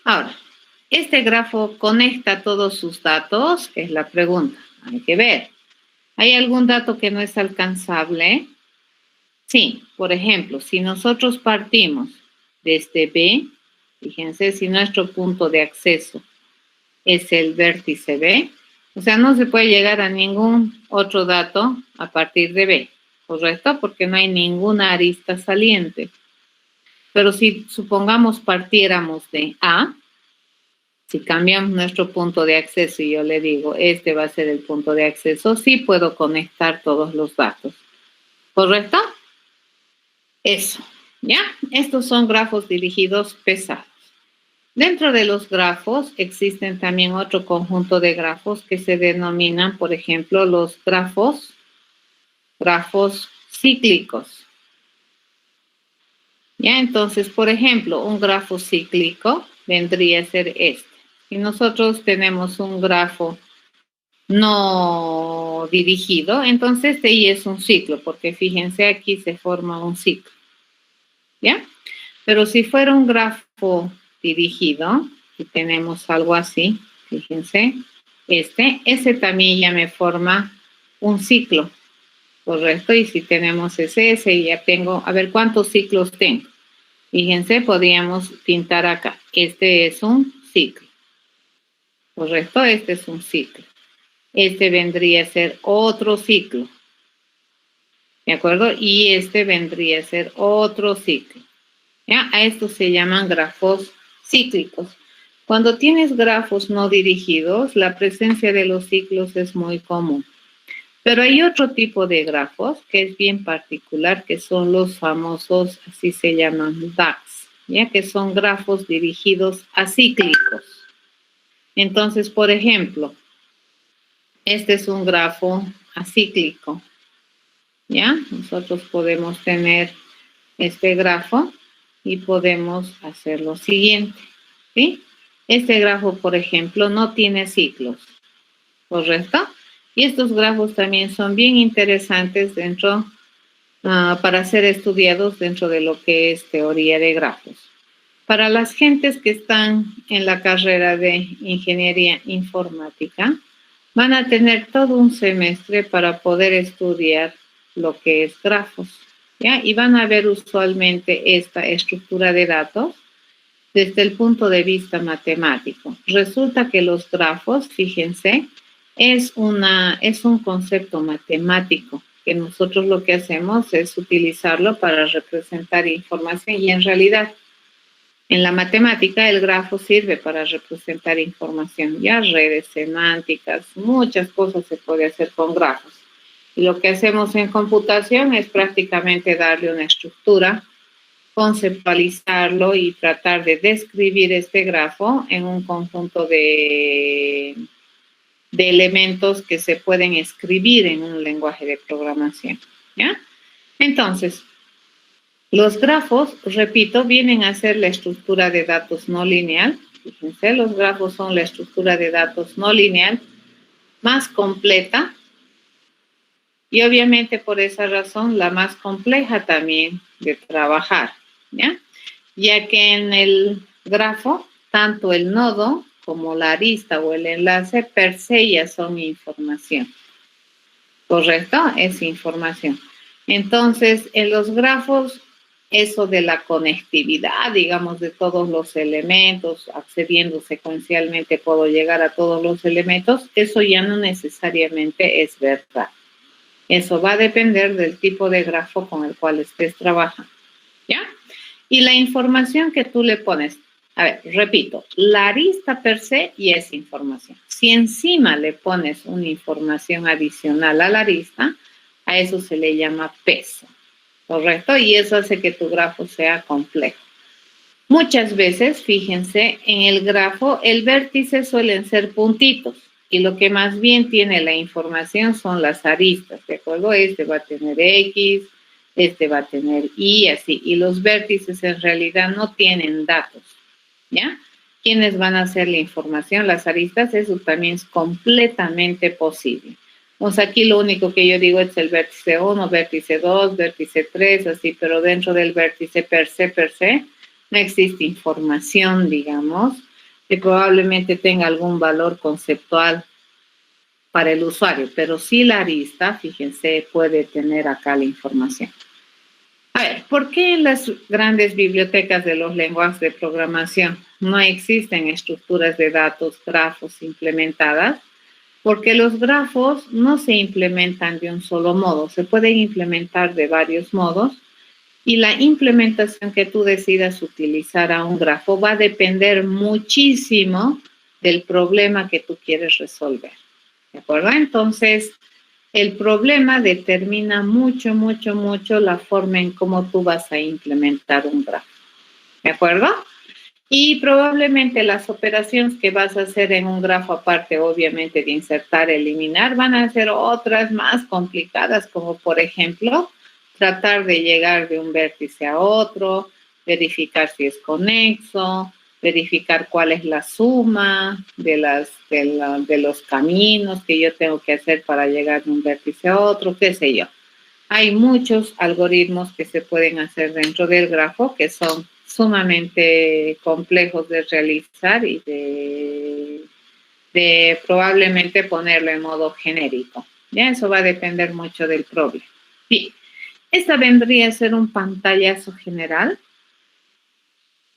Ahora, este grafo conecta todos sus datos, que es la pregunta. Hay que ver. ¿Hay algún dato que no es alcanzable? Sí, por ejemplo, si nosotros partimos desde B, fíjense, si nuestro punto de acceso es el vértice B, o sea, no se puede llegar a ningún otro dato a partir de B, ¿correcto? Porque no hay ninguna arista saliente. Pero si supongamos partiéramos de A, si cambiamos nuestro punto de acceso y yo le digo, este va a ser el punto de acceso, sí puedo conectar todos los datos, ¿correcto? Eso, ¿ya? Estos son grafos dirigidos pesados. Dentro de los grafos existen también otro conjunto de grafos que se denominan, por ejemplo, los grafos cíclicos. ¿Ya? Entonces, por ejemplo, un grafo cíclico vendría a ser este. Si nosotros tenemos un grafo no dirigido, entonces este ahí es un ciclo, porque fíjense, aquí se forma un ciclo. ¿Ya? Pero si fuera un grafo dirigido, y tenemos algo así, fíjense, ese también ya me forma un ciclo, ¿correcto? Y si tenemos ese ya tengo, a ver cuántos ciclos tengo. Fíjense, podríamos pintar acá. Este es un ciclo, ¿correcto? Este es un ciclo. Este vendría a ser otro ciclo, ¿de acuerdo? Y este vendría a ser otro ciclo. ¿Ya? A estos se llaman grafos cíclicos. Cuando tienes grafos no dirigidos, la presencia de los ciclos es muy común. Pero hay otro tipo de grafos que es bien particular, que son los famosos, así se llaman, DAX, ¿ya? Que son grafos dirigidos acíclicos. Entonces, por ejemplo, este es un grafo acíclico, ¿ya? Nosotros podemos tener este grafo y podemos hacer lo siguiente, ¿sí? Este grafo, por ejemplo, no tiene ciclos, ¿correcto? Y estos grafos también son bien interesantes para ser estudiados dentro de lo que es teoría de grafos. Para las gentes que están en la carrera de ingeniería informática, van a tener todo un semestre para poder estudiar lo que es grafos, ¿ya? Y van a ver usualmente esta estructura de datos desde el punto de vista matemático. Resulta que los grafos, fíjense, es un concepto matemático que nosotros lo que hacemos es utilizarlo para representar información y en realidad en la matemática el grafo sirve para representar información, ya redes semánticas, muchas cosas se puede hacer con grafos. Y lo que hacemos en computación es prácticamente darle una estructura, conceptualizarlo y tratar de describir este grafo en un conjunto de elementos que se pueden escribir en un lenguaje de programación, ¿ya? Entonces, los grafos, repito, vienen a ser la estructura de datos no lineal. Fíjense, los grafos son la estructura de datos no lineal más completa y obviamente por esa razón la más compleja también de trabajar, ¿ya? Ya que en el grafo, tanto el nodo como la arista o el enlace per se ya son información. ¿Correcto? Es información. Entonces, en los grafos, eso de la conectividad, digamos, de todos los elementos, accediendo secuencialmente puedo llegar a todos los elementos, eso ya no necesariamente es verdad. Eso va a depender del tipo de grafo con el cual estés trabajando, ¿ya? Y la información que tú le pones, a ver, repito, la arista per se ya es información. Si encima le pones una información adicional a la arista, a eso se le llama peso, ¿correcto? Y eso hace que tu grafo sea complejo. Muchas veces, fíjense, en el grafo el vértice suelen ser puntitos y lo que más bien tiene la información son las aristas, ¿de acuerdo? Este va a tener X, este va a tener Y, así. Y los vértices en realidad no tienen datos, ¿ya? ¿Quiénes van a hacer la información? Las aristas, eso también es completamente posible. Entonces aquí lo único que yo digo es el vértice 1, vértice 2, vértice 3, así, pero dentro del vértice per se, no existe información, digamos, que probablemente tenga algún valor conceptual para el usuario, pero sí la arista, fíjense, puede tener acá la información. A ver, ¿por qué en las grandes bibliotecas de los lenguajes de programación no existen estructuras de datos, grafos implementadas? Porque los grafos no se implementan de un solo modo, se pueden implementar de varios modos y la implementación que tú decidas utilizar a un grafo va a depender muchísimo del problema que tú quieres resolver, ¿de acuerdo? Entonces, el problema determina mucho la forma en cómo tú vas a implementar un grafo, ¿de acuerdo? Y probablemente las operaciones que vas a hacer en un grafo, aparte obviamente de insertar, eliminar, van a ser otras más complicadas, como por ejemplo, tratar de llegar de un vértice a otro, verificar si es conexo, verificar cuál es la suma de los caminos que yo tengo que hacer para llegar de un vértice a otro, qué sé yo. Hay muchos algoritmos que se pueden hacer dentro del grafo que son sumamente complejos de realizar y de probablemente ponerlo en modo genérico. Ya eso va a depender mucho del problema. Bien, esta vendría a ser un pantallazo general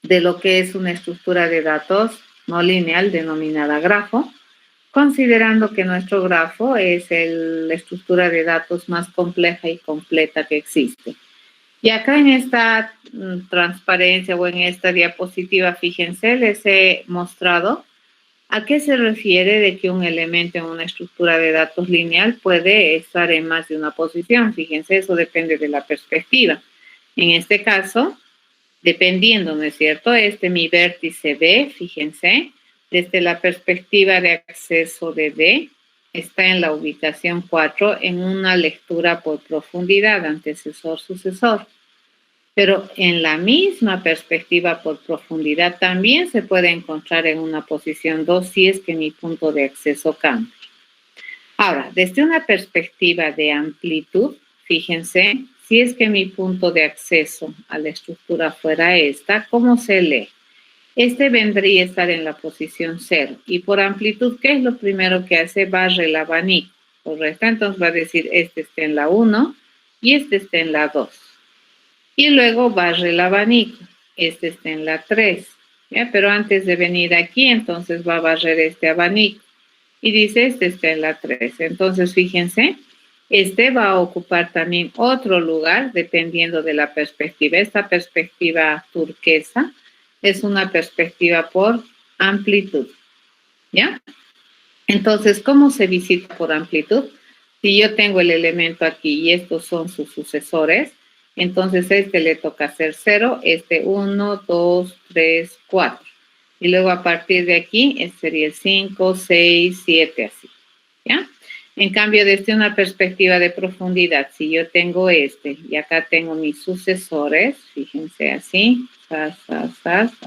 de lo que es una estructura de datos no lineal denominada grafo, considerando que nuestro grafo es la estructura de datos más compleja y completa que existe. Y acá en esta transparencia o en esta diapositiva, fíjense, les he mostrado ¿A qué se refiere de que un elemento en una estructura de datos lineal puede estar en más de una posición? Fíjense, eso depende de la perspectiva. En este caso, dependiendo, ¿no es cierto? Mi vértice B, fíjense, desde la perspectiva de acceso de D, está en la ubicación 4 en una lectura por profundidad, antecesor, sucesor. Pero en la misma perspectiva por profundidad también se puede encontrar en una posición 2 si es que mi punto de acceso cambia. Ahora, desde una perspectiva de amplitud, fíjense, si es que mi punto de acceso a la estructura fuera esta, ¿cómo se lee? Vendría a estar en la posición 0. Y por amplitud, ¿qué es lo primero que hace? Barre el abanico, ¿correcto? Entonces va a decir, este está en la 1 y este está en la 2. Y luego barre el abanico, este está en la 3. ¿Ya? Pero antes de venir aquí, entonces va a barrer este abanico. Y dice, este está en la 3. Entonces, fíjense, va a ocupar también otro lugar dependiendo de la perspectiva. Esta perspectiva turquesa es una perspectiva por amplitud, ¿ya? Entonces, ¿cómo se visita por amplitud? Si yo tengo el elemento aquí y estos son sus sucesores, entonces le toca hacer 0, 1, 2, 3, 4. Y luego a partir de aquí, sería el 5, 6, 7, así, ¿ya? En cambio, desde una perspectiva de profundidad, si yo tengo y acá tengo mis sucesores, fíjense así,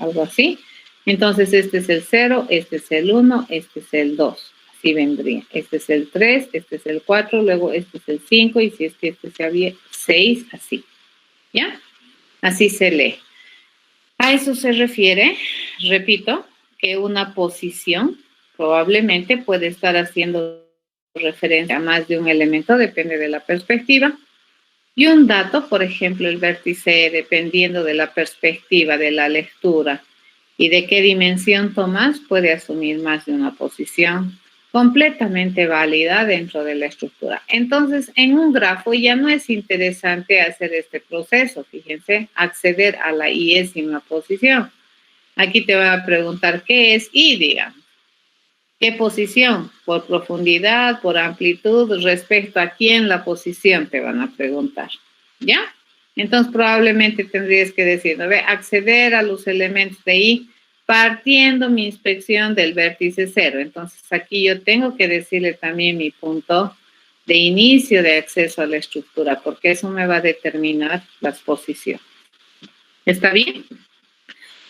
algo así. Entonces, este es el 0, este es el 1, este es el 2. Así vendría. Este es el 3, este es el 4, luego este es el 5, y si es que se había 6, así. ¿Ya? Así se lee. A eso se refiere, repito, que una posición probablemente puede estar haciendo referencia a más de un elemento, depende de la perspectiva. Y un dato, por ejemplo, el vértice, dependiendo de la perspectiva de la lectura y de qué dimensión tomas, puede asumir más de una posición completamente válida dentro de la estructura. Entonces, en un grafo ya no es interesante hacer este proceso, fíjense, acceder a la iésima posición. Aquí te voy a preguntar qué es I, digamos. ¿Qué posición? Por profundidad, por amplitud, respecto a quién la posición te van a preguntar. ¿Ya? Entonces probablemente tendrías que decir, acceder a los elementos de I partiendo mi inspección del vértice 0. Entonces aquí yo tengo que decirle también mi punto de inicio de acceso a la estructura, porque eso me va a determinar las posiciones. ¿Está bien?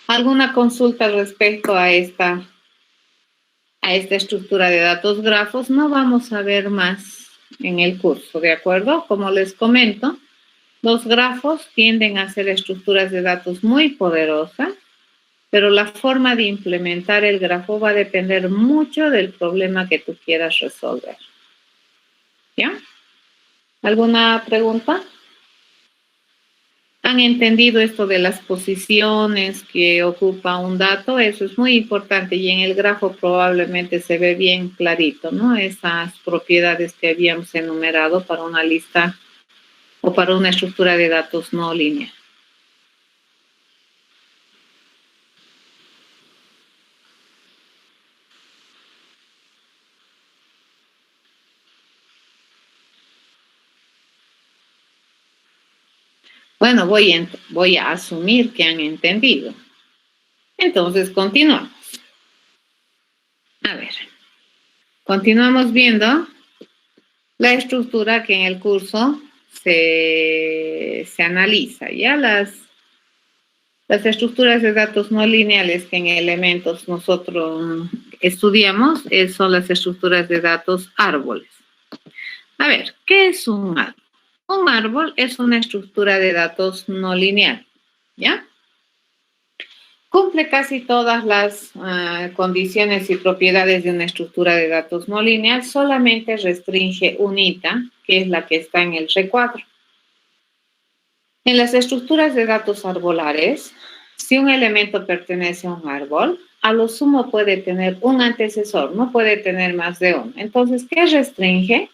¿Alguna consulta respecto a esta estructura de datos grafos? No vamos a ver más en el curso, ¿de acuerdo? Como les comento, los grafos tienden a ser estructuras de datos muy poderosas, pero la forma de implementar el grafo va a depender mucho del problema que tú quieras resolver. ¿Ya? ¿Alguna pregunta? ¿Han entendido esto de las posiciones que ocupa un dato? Eso es muy importante y en el grafo probablemente se ve bien clarito, ¿no? Esas propiedades que habíamos enumerado para una lista o para una estructura de datos no lineal. Bueno, voy a asumir que han entendido. Entonces, continuamos. A ver, continuamos viendo la estructura que en el curso se analiza. Ya las estructuras de datos no lineales que en elementos nosotros estudiamos son las estructuras de datos árboles. A ver, ¿qué es un árbol? Un árbol es una estructura de datos no lineal, ¿ya? Cumple casi todas las condiciones y propiedades de una estructura de datos no lineal, solamente restringe unita, que es la que está en el recuadro. En las estructuras de datos arbolares, si un elemento pertenece a un árbol, a lo sumo puede tener un antecesor, no puede tener más de uno. Entonces, ¿qué restringe?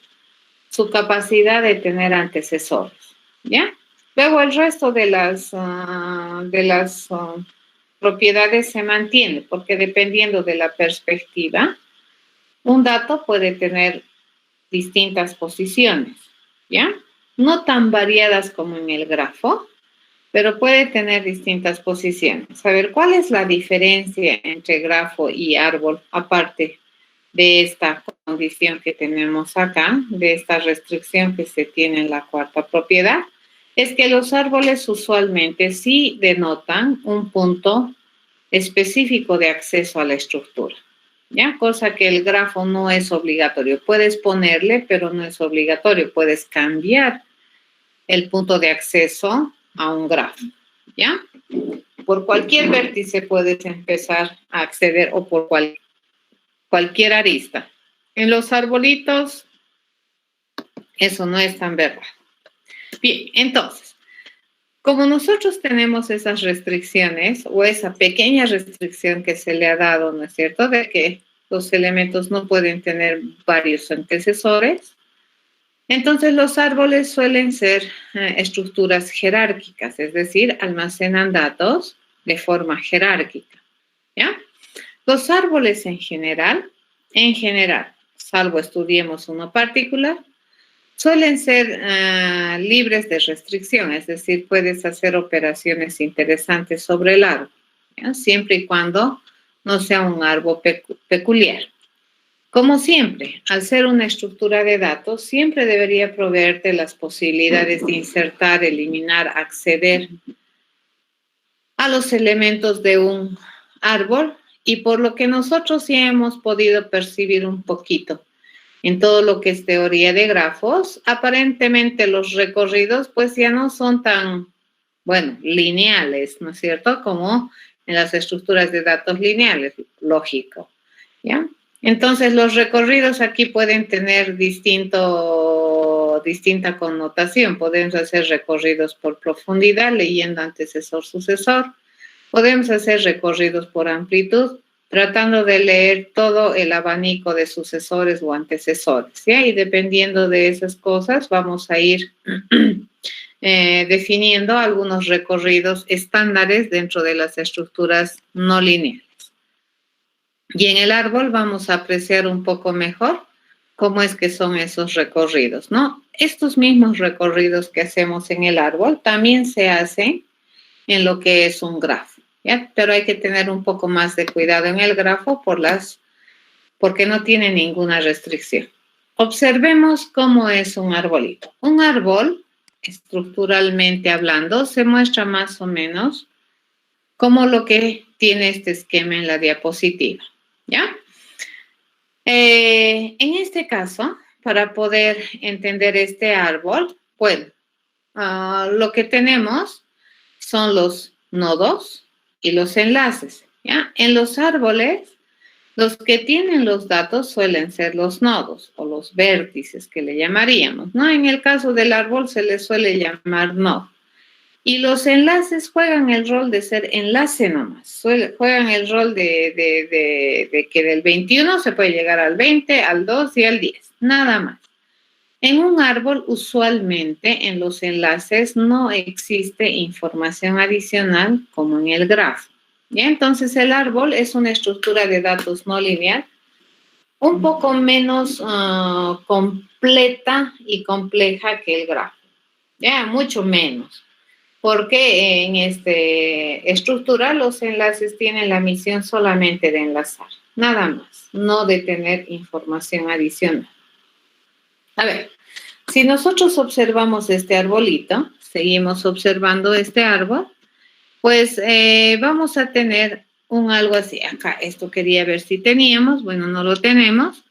Su capacidad de tener antecesores, ¿ya? Luego el resto de las propiedades se mantiene, porque dependiendo de la perspectiva, un dato puede tener distintas posiciones, ¿ya? No tan variadas como en el grafo, pero puede tener distintas posiciones. A ver, ¿cuál es la diferencia entre grafo y árbol, aparte de esta condición que tenemos acá, de esta restricción que se tiene en la cuarta propiedad? Es que los árboles usualmente sí denotan un punto específico de acceso a la estructura, ¿ya? Cosa que el grafo no es obligatorio. Puedes ponerle, pero no es obligatorio. Puedes cambiar el punto de acceso a un grafo, ¿ya? Por cualquier vértice puedes empezar a acceder o por cualquier arista. En los arbolitos, eso no es tan verdad. Bien, entonces, como nosotros tenemos esas restricciones o esa pequeña restricción que se le ha dado, ¿no es cierto?, de que los elementos no pueden tener varios antecesores, entonces los árboles suelen ser estructuras jerárquicas, es decir, almacenan datos de forma jerárquica, ¿ya? Los árboles en general, salvo estudiemos uno particular, suelen ser libres de restricción, es decir, puedes hacer operaciones interesantes sobre el árbol, ¿ya? Siempre y cuando no sea un árbol peculiar. Como siempre, al ser una estructura de datos, siempre debería proveerte las posibilidades de insertar, eliminar, acceder a los elementos de un árbol y por lo que nosotros sí hemos podido percibir un poquito en todo lo que es teoría de grafos, aparentemente los recorridos pues ya no son tan, lineales, ¿no es cierto? Como en las estructuras de datos lineales, lógico, ¿ya? Entonces, los recorridos aquí pueden tener distinta connotación. Podemos hacer recorridos por profundidad, leyendo antecesor, sucesor. Podemos hacer recorridos por amplitud, tratando de leer todo el abanico de sucesores o antecesores, ¿ya? Y dependiendo de esas cosas, vamos a ir definiendo algunos recorridos estándares dentro de las estructuras no lineales. Y en el árbol vamos a apreciar un poco mejor cómo es que son esos recorridos, ¿no? Estos mismos recorridos que hacemos en el árbol también se hacen en lo que es un grafo, ¿ya? Pero hay que tener un poco más de cuidado en el grafo porque no tiene ninguna restricción. Observemos cómo es un arbolito. Un árbol, estructuralmente hablando, se muestra más o menos como lo que tiene este esquema en la diapositiva, ¿ya? En este caso, para poder entender este árbol, lo que tenemos son los nodos y los enlaces, ¿ya? En los árboles, los que tienen los datos suelen ser los nodos o los vértices que le llamaríamos, ¿no? En el caso del árbol se le suele llamar nodo. Y los enlaces juegan el rol de ser enlace nomás, juegan el rol de que del 21 se puede llegar al 20, al 2 y al 10, nada más. En un árbol, usualmente, en los enlaces no existe información adicional como en el grafo, ¿ya? Entonces, el árbol es una estructura de datos no lineal un poco menos completa y compleja que el grafo, ¿ya? Mucho menos. Porque en esta estructura los enlaces tienen la misión solamente de enlazar, nada más, no de tener información adicional. A ver, si nosotros observamos este arbolito, seguimos observando este árbol, pues vamos a tener algo así. Acá, esto quería ver si teníamos, bueno, no lo tenemos.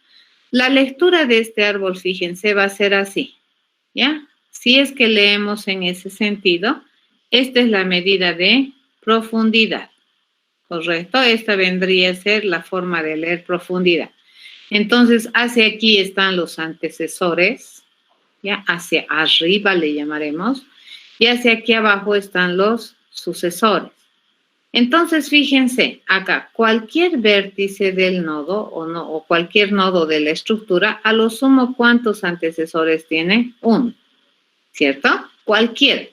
La lectura de este árbol, fíjense, va a ser así, ¿ya? Si es que leemos en ese sentido, esta es la medida de profundidad, ¿correcto? Esta vendría a ser la forma de leer profundidad. Entonces, hacia aquí están los antecesores, ¿ya? Hacia arriba le llamaremos, y hacia aquí abajo están los sucesores. Entonces, fíjense, acá, cualquier vértice del nodo o cualquier nodo de la estructura, a lo sumo, ¿cuántos antecesores tiene? Uno, ¿cierto? Cualquier.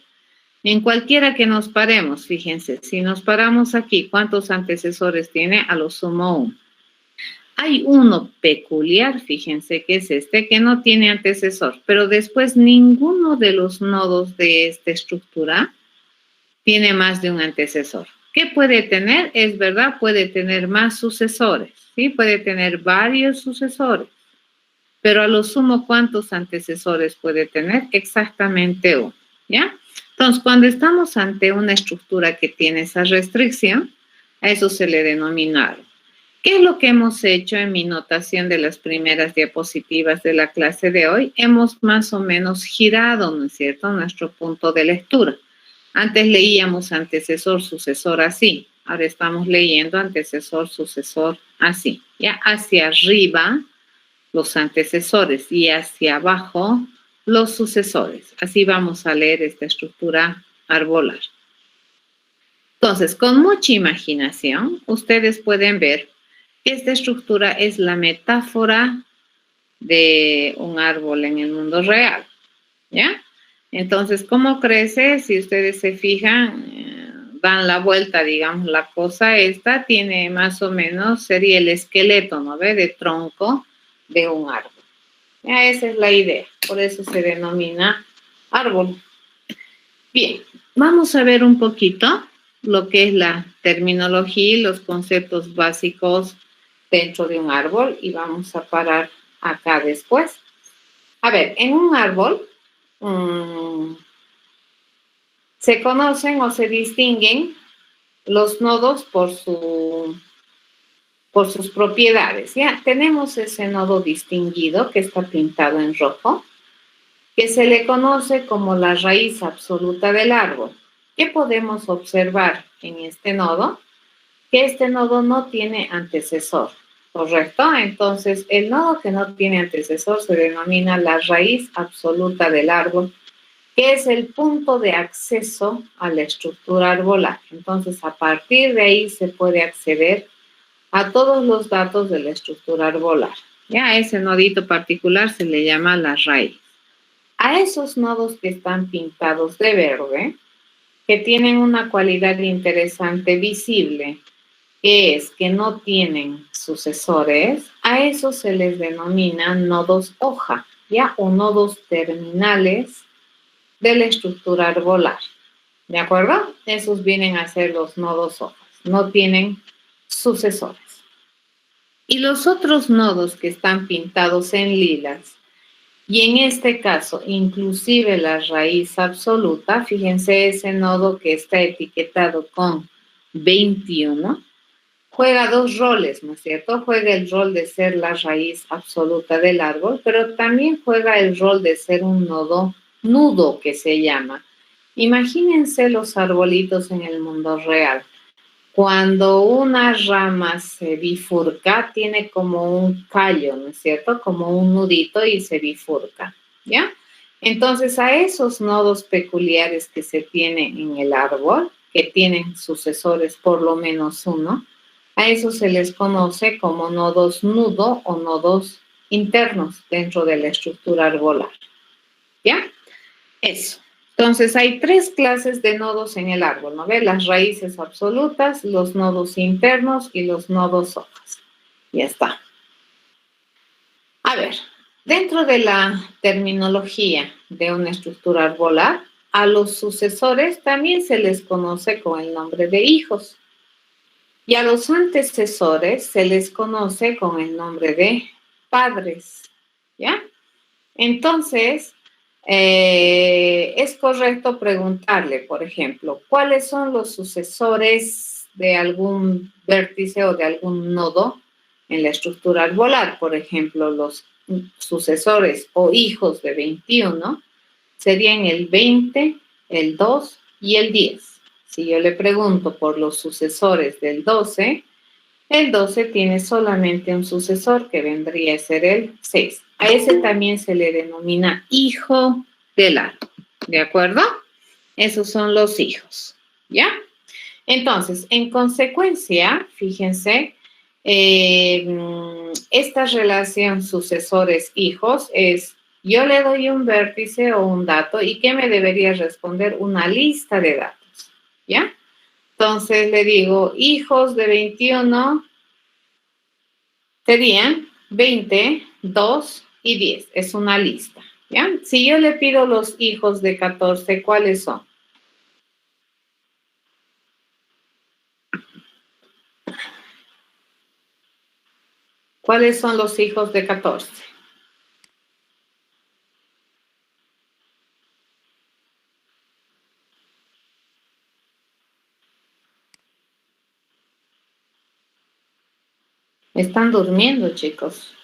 En cualquiera que nos paremos, fíjense, si nos paramos aquí, ¿cuántos antecesores tiene? A lo sumo 1. Hay uno peculiar, fíjense, que es este, que no tiene antecesor, pero después ninguno de los nodos de esta estructura tiene más de un antecesor. ¿Qué puede tener? Es verdad, puede tener más sucesores, ¿sí? Puede tener varios sucesores, pero a lo sumo, ¿cuántos antecesores puede tener? Exactamente 1, ¿ya? Entonces, cuando estamos ante una estructura que tiene esa restricción, a eso se le denomina árbol. ¿Qué es lo que hemos hecho en mi notación de las primeras diapositivas de la clase de hoy? Hemos más o menos girado, ¿no es cierto?, nuestro punto de lectura. Antes leíamos antecesor, sucesor así. Ahora estamos leyendo antecesor, sucesor así. Ya hacia arriba los antecesores y hacia abajo los sucesores. Así vamos a leer esta estructura arbolar. Entonces, con mucha imaginación, ustedes pueden ver que esta estructura es la metáfora de un árbol en el mundo real, ¿ya? Entonces, ¿cómo crece? Si ustedes se fijan, dan la vuelta, digamos, la cosa esta tiene más o menos, sería el esqueleto, ¿no ve? De tronco de un árbol. Ya, esa es la idea, por eso se denomina árbol. Bien, vamos a ver un poquito lo que es la terminología y los conceptos básicos dentro de un árbol y vamos a parar acá después. A ver, en un árbol se conocen o se distinguen los nodos por sus propiedades. Ya tenemos ese nodo distinguido que está pintado en rojo, que se le conoce como la raíz absoluta del árbol. ¿Qué podemos observar en este nodo? Que este nodo no tiene antecesor, ¿correcto? Entonces, el nodo que no tiene antecesor se denomina la raíz absoluta del árbol, que es el punto de acceso a la estructura arbolar. Entonces, a partir de ahí se puede acceder a todos los datos de la estructura arbolar. Ya a ese nodito particular se le llama la raíz. A esos nodos que están pintados de verde, que tienen una cualidad interesante visible, que es que no tienen sucesores, a esos se les denomina nodos hoja, ¿ya? O nodos terminales de la estructura arbolar, ¿de acuerdo? Esos vienen a ser los nodos hojas, no tienen sucesores. Y los otros nodos que están pintados en lilas, y en este caso, inclusive la raíz absoluta, fíjense ese nodo que está etiquetado con 21, juega dos roles, ¿no es cierto? Juega el rol de ser la raíz absoluta del árbol, pero también juega el rol de ser un nodo nudo, que se llama. Imagínense los arbolitos en el mundo real. Cuando una rama se bifurca, tiene como un callo, ¿no es cierto? Como un nudito y se bifurca, ¿ya? Entonces, a esos nodos peculiares que se tienen en el árbol, que tienen sucesores por lo menos uno, a eso se les conoce como nodos nudo o nodos internos dentro de la estructura arbolar, ¿ya? Eso. Entonces, hay 3 clases de nodos en el árbol, ¿no ve? Las raíces absolutas, los nodos internos y los nodos hojas. Ya está. A ver, dentro de la terminología de una estructura arbolar, a los sucesores también se les conoce con el nombre de hijos. Y a los antecesores se les conoce con el nombre de padres, ¿ya? Entonces, es correcto preguntarle, por ejemplo, ¿cuáles son los sucesores de algún vértice o de algún nodo en la estructura arbolar? Por ejemplo, los sucesores o hijos de 21 serían el 20, el 2 y el 10. Si yo le pregunto por los sucesores del 12, el 12 tiene solamente un sucesor que vendría a ser el 6. A ese también se le denomina hijo del árbol, ¿de acuerdo? Esos son los hijos, ¿ya? Entonces, en consecuencia, fíjense, esta relación sucesores-hijos es Yo le doy un vértice o un dato y ¿qué me debería responder? Una lista de datos, ¿ya? Entonces le digo, hijos de 21 serían 20, 2 y 10. Es una lista, ¿ya? Si yo le pido los hijos de 14, ¿cuáles son? ¿Cuáles son los hijos de 14? Están durmiendo, chicos.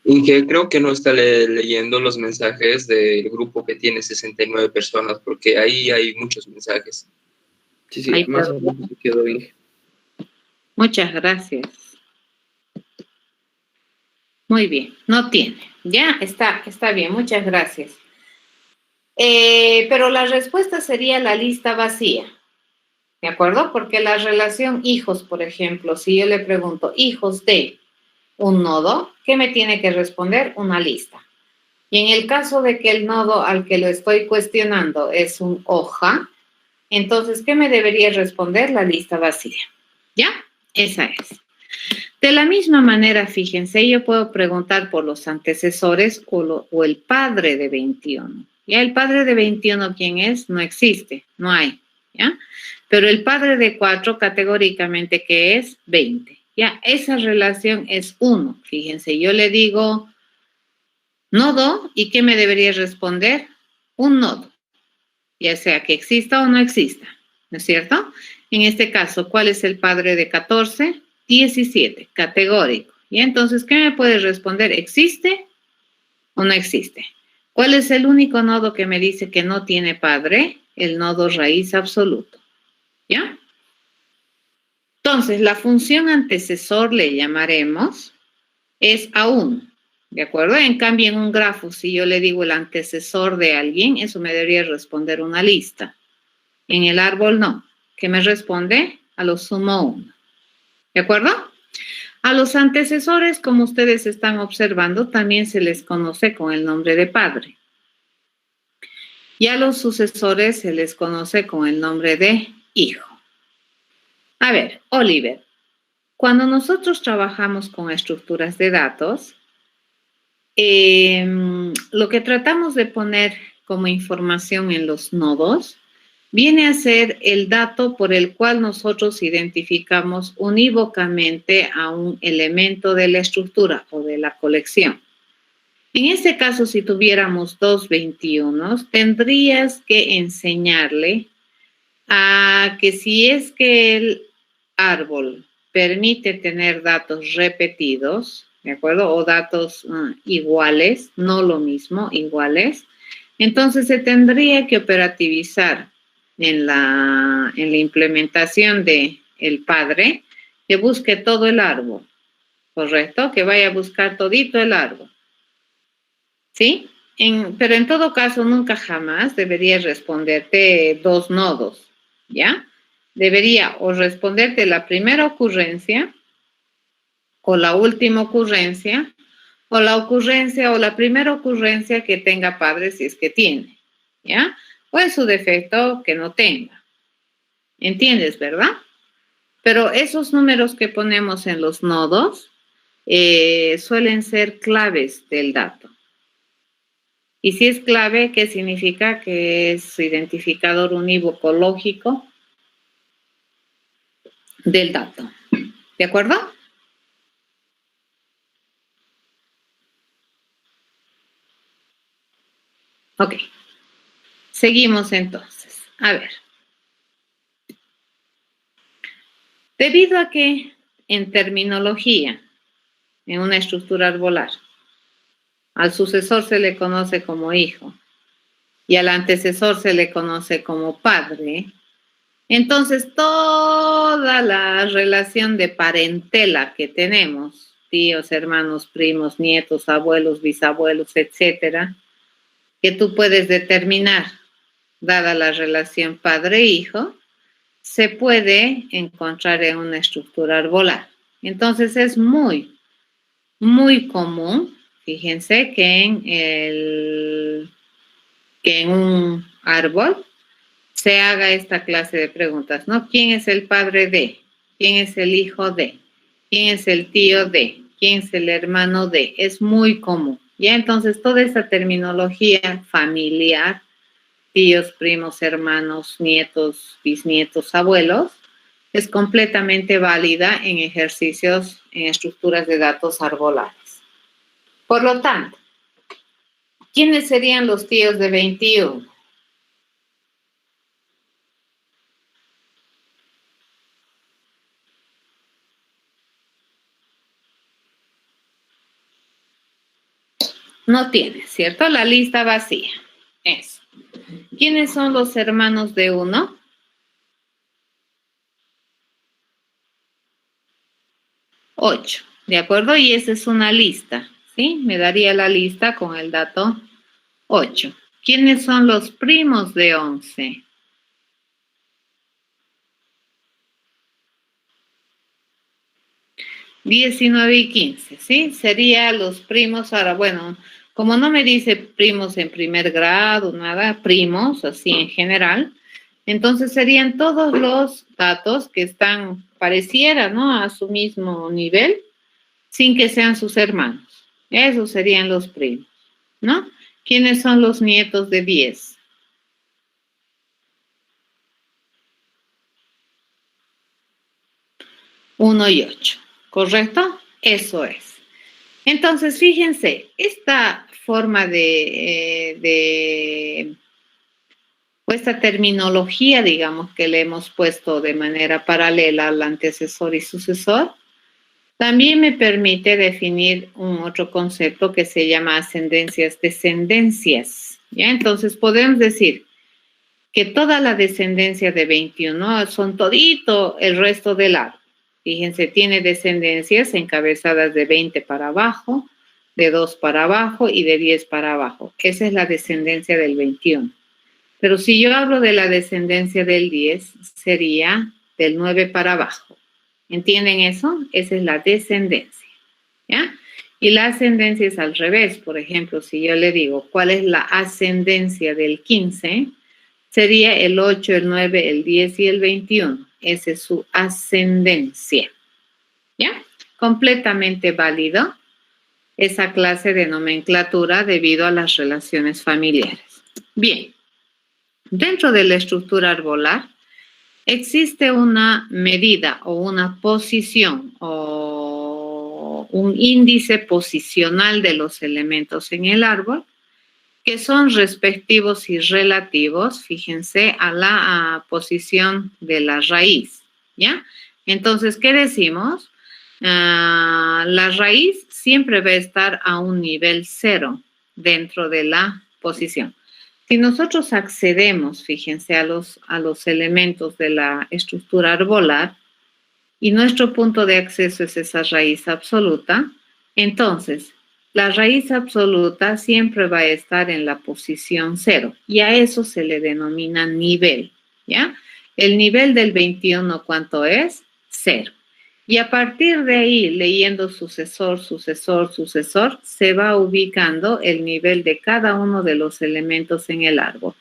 Y que creo que no está leyendo los mensajes del grupo que tiene 69 personas, porque ahí hay muchos mensajes. Sí, Ahí más o menos quedó bien. Muchas gracias. Muy bien, no tiene. Ya está bien, muchas gracias. Pero la respuesta sería la lista vacía, ¿de acuerdo? Porque la relación hijos, por ejemplo, si yo le pregunto hijos de un nodo, ¿qué me tiene que responder? Una lista. Y en el caso de que el nodo al que lo estoy cuestionando es un hoja, entonces, ¿qué me debería responder? La lista vacía. ¿Ya? Esa es. De la misma manera, fíjense, yo puedo preguntar por los antecesores o el padre de 21. Ya el padre de 21, ¿quién es? No existe, no hay, ¿ya? Pero el padre de 4, categóricamente, ¿qué es? 20. Ya, esa relación es 1. Fíjense, yo le digo nodo, ¿y qué me debería responder? Un nodo, ya sea que exista o no exista, ¿no es cierto? En este caso, ¿cuál es el padre de 14? 17, categórico. Y entonces, ¿qué me puede responder? ¿Existe o no existe? ¿Cuál es el único nodo que me dice que no tiene padre? El nodo raíz absoluto. ¿Ya? Entonces, la función antecesor le llamaremos es A1. ¿De acuerdo? En cambio, en un grafo, si yo le digo el antecesor de alguien, eso me debería responder una lista. En el árbol no. ¿Qué me responde? A lo sumo 1. ¿De acuerdo? A los antecesores, como ustedes están observando, también se les conoce con el nombre de padre. Y a los sucesores se les conoce con el nombre de hijo. A ver, Oliver, cuando nosotros trabajamos con estructuras de datos, lo que tratamos de poner como información en los nodos viene a ser el dato por el cual nosotros identificamos unívocamente a un elemento de la estructura o de la colección. En este caso, si tuviéramos 221, tendrías que enseñarle a que si es que el árbol permite tener datos repetidos, ¿de acuerdo? O datos iguales, no lo mismo, iguales, entonces se tendría que operativizar en la implementación de el padre que busque todo el árbol, ¿correcto? Que vaya a buscar todito el árbol, ¿sí? Pero en todo caso, nunca jamás debería responderte dos nodos, ¿ya? Debería o responderte la primera ocurrencia o la última ocurrencia o la ocurrencia o la primera ocurrencia que tenga padre si es que tiene, ¿ya? O en su defecto que no tenga. ¿Entiendes, verdad? Pero esos números que ponemos en los nodos suelen ser claves del dato. Y si es clave, ¿qué significa? Que es su identificador unívoco lógico del dato. ¿De acuerdo? Ok. Seguimos entonces. A ver. Debido a que en terminología, en una estructura arbolar, al sucesor se le conoce como hijo y al antecesor se le conoce como padre, entonces toda la relación de parentela que tenemos, tíos, hermanos, primos, nietos, abuelos, bisabuelos, etcétera, que tú puedes determinar, dada la relación padre-hijo, se puede encontrar en una estructura arbolar. Entonces es muy, muy común, fíjense que en un árbol se haga esta clase de preguntas, ¿no? ¿Quién es el padre de? ¿Quién es el hijo de? ¿Quién es el tío de? ¿Quién es el hermano de? Es muy común. Ya entonces toda esta terminología familiar, tíos, primos, hermanos, nietos, bisnietos, abuelos, es completamente válida en ejercicios, en estructuras de datos arbolares. Por lo tanto, ¿quiénes serían los tíos de 21? No tiene, ¿cierto? La lista vacía. Eso. ¿Quiénes son los hermanos de 1? Ocho, ¿de acuerdo? Y esa es una lista, ¿sí? Me daría la lista con el dato 8. ¿Quiénes son los primos de 11? 19 y 15, ¿sí? Serían los primos, ahora, bueno, como no me dice primos en primer grado, nada, primos, así en general, entonces serían todos los datos que están, pareciera, ¿no? A su mismo nivel, sin que sean sus hermanos. Esos serían los primos, ¿no? ¿Quiénes son los nietos de 10? 1 y 8, ¿correcto? Eso es. Entonces, fíjense, esta forma o esta terminología, digamos, que le hemos puesto de manera paralela al antecesor y sucesor, también me permite definir un otro concepto que se llama ascendencias, descendencias. ¿Ya? Entonces, podemos decir que toda la descendencia de 21 son todito el resto del árbol. Fíjense, tiene descendencias encabezadas de 20 para abajo, de 2 para abajo y de 10 para abajo. Esa es la descendencia del 21. Pero si yo hablo de la descendencia del 10, sería del 9 para abajo. ¿Entienden eso? Esa es la descendencia. ¿Ya? Y la ascendencia es al revés. Por ejemplo, si yo le digo, ¿cuál es la ascendencia del 15? Sería el 8, el 9, el 10 y el 21. Esa es su ascendencia. ¿Ya? Completamente válido esa clase de nomenclatura debido a las relaciones familiares. Bien, dentro de la estructura arbolar existe una medida o una posición o un índice posicional de los elementos en el árbol que son respectivos y relativos, fíjense, a la posición de la raíz, ¿ya? Entonces, ¿qué decimos? La raíz siempre va a estar a un nivel 0 dentro de la posición. Si nosotros accedemos, fíjense, a los elementos de la estructura arbolar y nuestro punto de acceso es esa raíz absoluta, entonces la raíz absoluta siempre va a estar en la posición 0 y a eso se le denomina nivel, ¿ya? El nivel del 21, ¿cuánto es? 0. Y a partir de ahí, leyendo sucesor, sucesor, sucesor, se va ubicando el nivel de cada uno de los elementos en el árbol.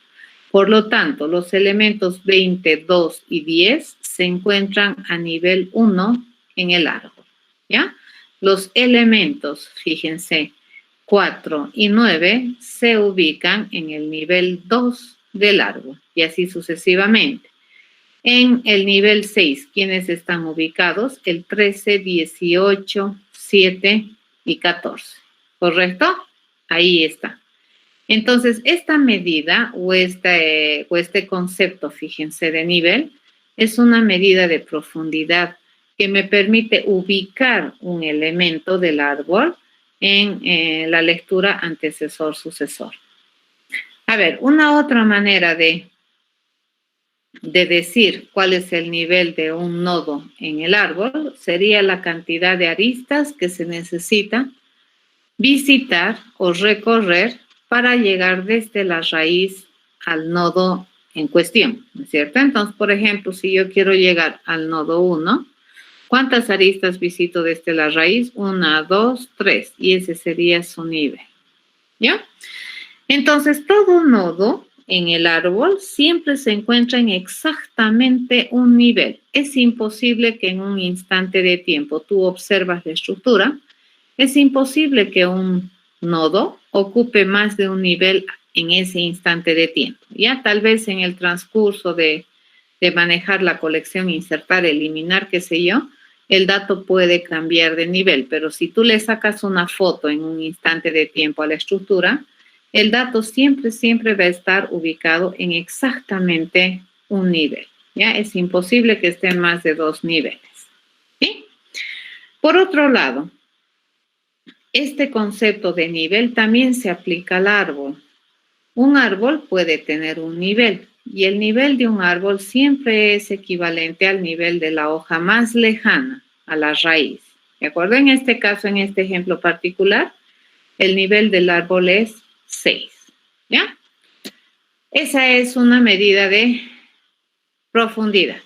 Por lo tanto, los elementos 20, 2 y 10 se encuentran a nivel 1 en el árbol, ¿ya? Los elementos, fíjense, 4 y 9 se ubican en el nivel 2 del árbol y así sucesivamente. En el nivel 6, ¿quiénes están ubicados? El 13, 18, 7 y 14, ¿correcto? Ahí está. Entonces, esta medida o este concepto, fíjense, de nivel, es una medida de profundidad que me permite ubicar un elemento del árbol en la lectura antecesor-sucesor. A ver, una otra manera de decir cuál es el nivel de un nodo en el árbol sería la cantidad de aristas que se necesita visitar o recorrer para llegar desde la raíz al nodo en cuestión, ¿no es cierto? Entonces, por ejemplo, si yo quiero llegar al nodo 1, ¿Cuántas aristas visito desde la raíz? 1, 2, 3. Y ese sería su nivel. ¿Ya? Entonces, todo nodo en el árbol siempre se encuentra en exactamente un nivel. Es imposible que en un instante de tiempo tú observas la estructura. Es imposible que un nodo ocupe más de un nivel en ese instante de tiempo. Ya tal vez en el transcurso de manejar la colección, insertar, eliminar, qué sé yo, el dato puede cambiar de nivel, pero si tú le sacas una foto en un instante de tiempo a la estructura, el dato siempre va a estar ubicado en exactamente un nivel. ¿Ya? Es imposible que esté en más de 2 niveles. ¿Sí? Por otro lado, este concepto de nivel también se aplica al árbol. Un árbol puede tener un nivel y el nivel de un árbol siempre es equivalente al nivel de la hoja más lejana a la raíz. ¿De acuerdo? En este caso, en este ejemplo particular, el nivel del árbol es 6. ¿Ya? Esa es una medida de profundidad,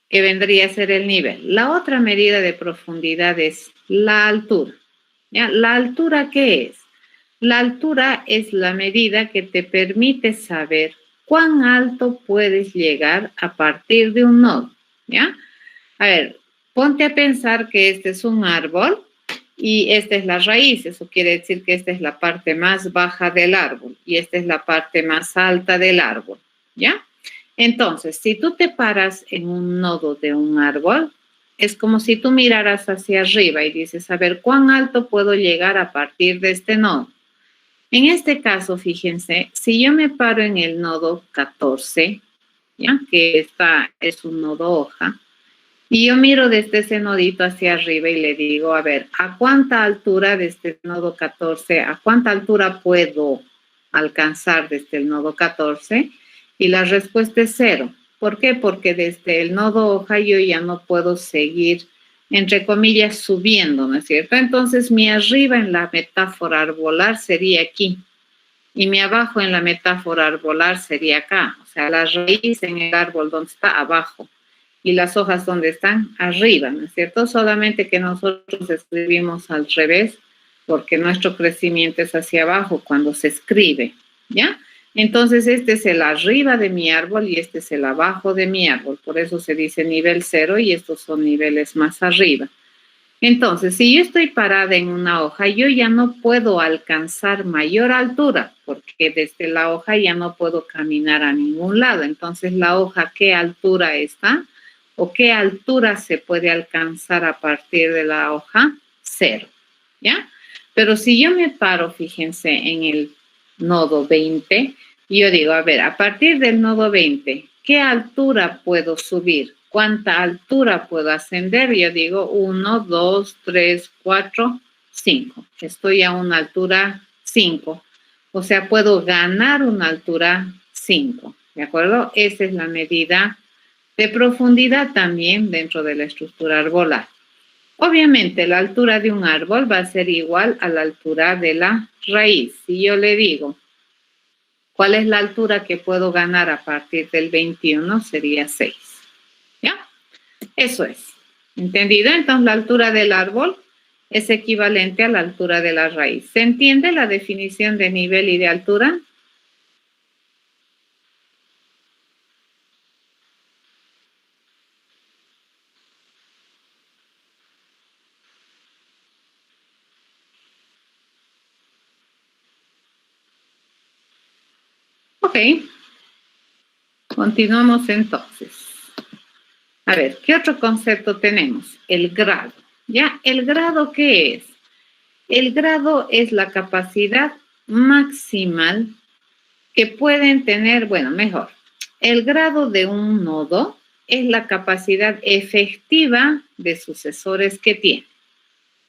que vendría a ser el nivel. La otra medida de profundidad es la altura. ¿Ya? ¿La altura qué es? La altura es la medida que te permite saber cuán alto puedes llegar a partir de un nodo. ¿Ya? A ver, ponte a pensar que este es un árbol y esta es la raíz. Eso quiere decir que esta es la parte más baja del árbol y esta es la parte más alta del árbol. ¿Ya? Entonces, si tú te paras en un nodo de un árbol, es como si tú miraras hacia arriba y dices, a ver, ¿cuán alto puedo llegar a partir de este nodo? En este caso, fíjense, si yo me paro en el nodo 14, ¿ya? Que es un nodo hoja, y yo miro desde ese nodito hacia arriba y le digo, a ver, ¿a cuánta altura desde el nodo 14, a cuánta altura puedo alcanzar desde el nodo 14? Y la respuesta es 0. ¿Por qué? Porque desde el nodo hoja yo ya no puedo seguir, entre comillas, subiendo, ¿no es cierto? Entonces, mi arriba en la metáfora arbolar sería aquí y mi abajo en la metáfora arbolar sería acá. O sea, la raíz en el árbol donde está abajo y las hojas donde están arriba, ¿no es cierto? Solamente que nosotros escribimos al revés porque nuestro crecimiento es hacia abajo cuando se escribe, ¿ya? Entonces, este es el arriba de mi árbol y este es el abajo de mi árbol. Por eso se dice nivel 0 y estos son niveles más arriba. Entonces, si yo estoy parada en una hoja, yo ya no puedo alcanzar mayor altura porque desde la hoja ya no puedo caminar a ningún lado. Entonces, la hoja, ¿qué altura está? ¿O qué altura se puede alcanzar a partir de la hoja? 0, ¿ya? Pero si yo me paro, fíjense, en el nodo 20, yo digo, a ver, a partir del nodo 20, ¿qué altura puedo subir? ¿Cuánta altura puedo ascender? Yo digo 1, 2, 3, 4, 5. Estoy a una altura 5. O sea, puedo ganar una altura 5. ¿De acuerdo? Esa es la medida de profundidad también dentro de la estructura arbolar. Obviamente, la altura de un árbol va a ser igual a la altura de la raíz. Si yo le digo, ¿cuál es la altura que puedo ganar a partir del 21? Sería 6. ¿Ya? Eso es. ¿Entendido? Entonces, la altura del árbol es equivalente a la altura de la raíz. ¿Se entiende la definición de nivel y de altura? Ok. Continuamos entonces. A ver, ¿qué otro concepto tenemos? El grado. ¿Ya? ¿El grado qué es? El grado es la capacidad maximal que pueden tener, bueno, mejor. El grado de un nodo es la capacidad efectiva de sucesores que tiene.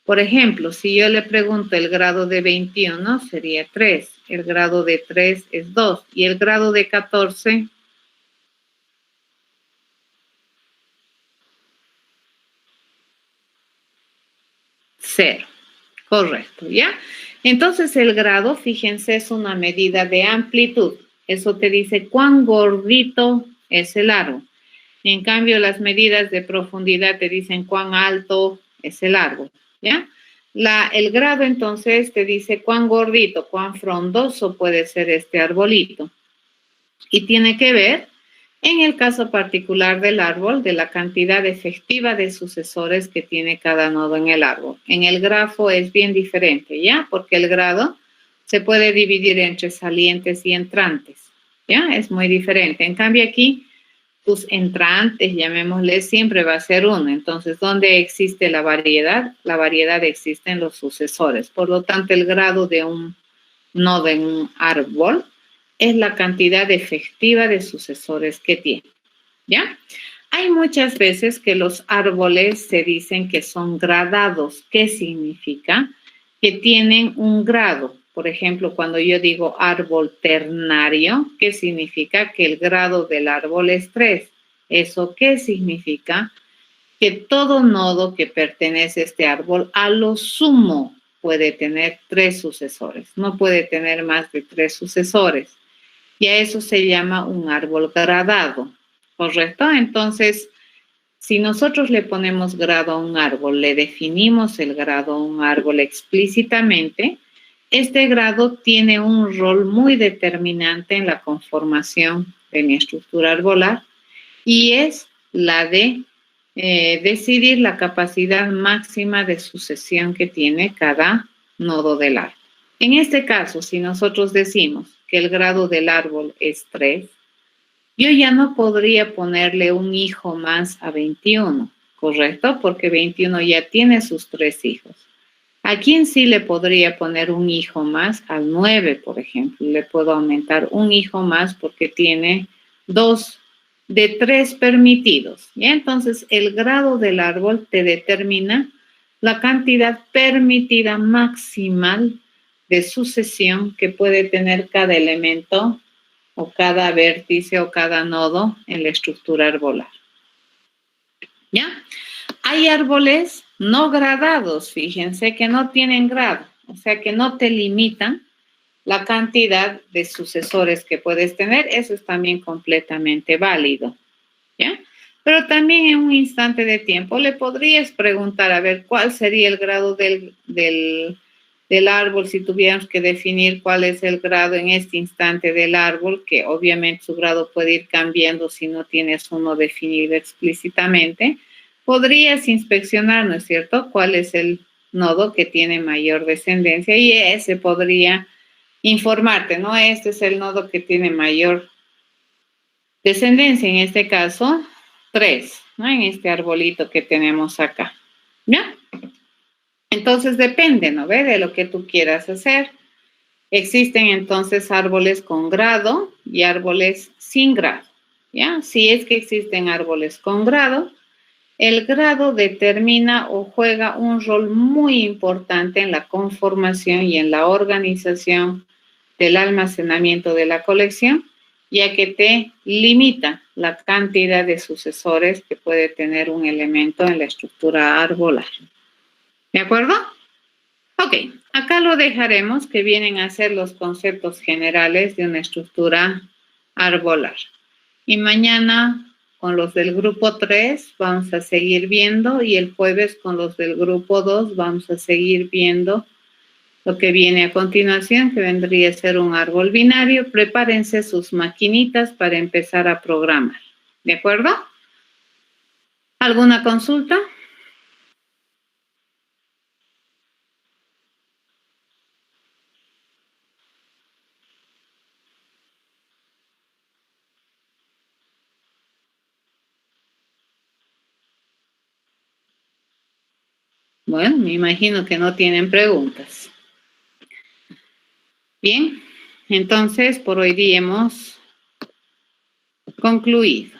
Por ejemplo, si yo le pregunto el grado de 21, sería 3. El grado de 3 es 2. Y el grado de 14... 0. Correcto, ¿ya? Entonces el grado, fíjense, es una medida de amplitud. Eso te dice cuán gordito es el árbol. En cambio, las medidas de profundidad te dicen cuán alto es el árbol, ¿ya? El grado, entonces, te dice cuán gordito, cuán frondoso puede ser este arbolito. Y tiene que ver, en el caso particular del árbol, de la cantidad efectiva de sucesores que tiene cada nodo en el árbol. En el grafo es bien diferente, ¿ya? Porque el grado se puede dividir entre salientes y entrantes, ¿ya? Es muy diferente. En cambio aquí, tus entrantes, llamémosle, siempre va a ser uno. Entonces, ¿dónde existe la variedad? La variedad existe en los sucesores. Por lo tanto, el grado de un nodo en un árbol es la cantidad efectiva de sucesores que tiene, ¿ya? Hay muchas veces que los árboles se dicen que son gradados. ¿Qué significa? Que tienen un grado. Por ejemplo, cuando yo digo árbol ternario, ¿qué significa? Que el grado del árbol es 3. ¿Eso qué significa? Que todo nodo que pertenece a este árbol, a lo sumo, puede tener 3 sucesores. No puede tener más de 3 sucesores. Y a eso se llama un árbol gradado, ¿correcto? Entonces, si nosotros le ponemos grado a un árbol, le definimos el grado a un árbol explícitamente, este grado tiene un rol muy determinante en la conformación de mi estructura arbolar y es la de decidir la capacidad máxima de sucesión que tiene cada nodo del árbol. En este caso, si nosotros decimos que el grado del árbol es 3, yo ya no podría ponerle un hijo más a 21, ¿correcto? Porque 21 ya tiene sus 3 hijos. ¿A quién sí le podría poner un hijo más? Al 9, por ejemplo. Le puedo aumentar un hijo más porque tiene 2 de 3 permitidos. ¿Ya? Entonces, el grado del árbol te determina la cantidad permitida maximal de sucesión que puede tener cada elemento o cada vértice o cada nodo en la estructura arbolar. ¿Ya? Hay árboles no gradados, fíjense, que no tienen grado, o sea que no te limitan la cantidad de sucesores que puedes tener, eso es también completamente válido, ¿ya? Pero también en un instante de tiempo le podrías preguntar, a ver, ¿cuál sería el grado del árbol si tuviéramos que definir cuál es el grado en este instante del árbol, que obviamente su grado puede ir cambiando si no tienes uno definido explícitamente? Podrías inspeccionar, ¿no es cierto?, cuál es el nodo que tiene mayor descendencia y ese podría informarte, ¿no? Este es el nodo que tiene mayor descendencia, en este caso, 3, ¿no? En este arbolito que tenemos acá, ¿ya? Entonces depende, ¿no? ¿Ve? De lo que tú quieras hacer. Existen entonces árboles con grado y árboles sin grado, ¿ya? Si es que existen árboles con grado, el grado determina o juega un rol muy importante en la conformación y en la organización del almacenamiento de la colección, ya que te limita la cantidad de sucesores que puede tener un elemento en la estructura arbolar. ¿De acuerdo? Ok, acá lo dejaremos, que vienen a ser los conceptos generales de una estructura arbolar. Y mañana con los del grupo 3 vamos a seguir viendo y el jueves con los del grupo 2 vamos a seguir viendo lo que viene a continuación, que vendría a ser un árbol binario. Prepárense sus maquinitas para empezar a programar. ¿De acuerdo? ¿Alguna consulta? Bueno, me imagino que no tienen preguntas. Bien, entonces por hoy día hemos concluido.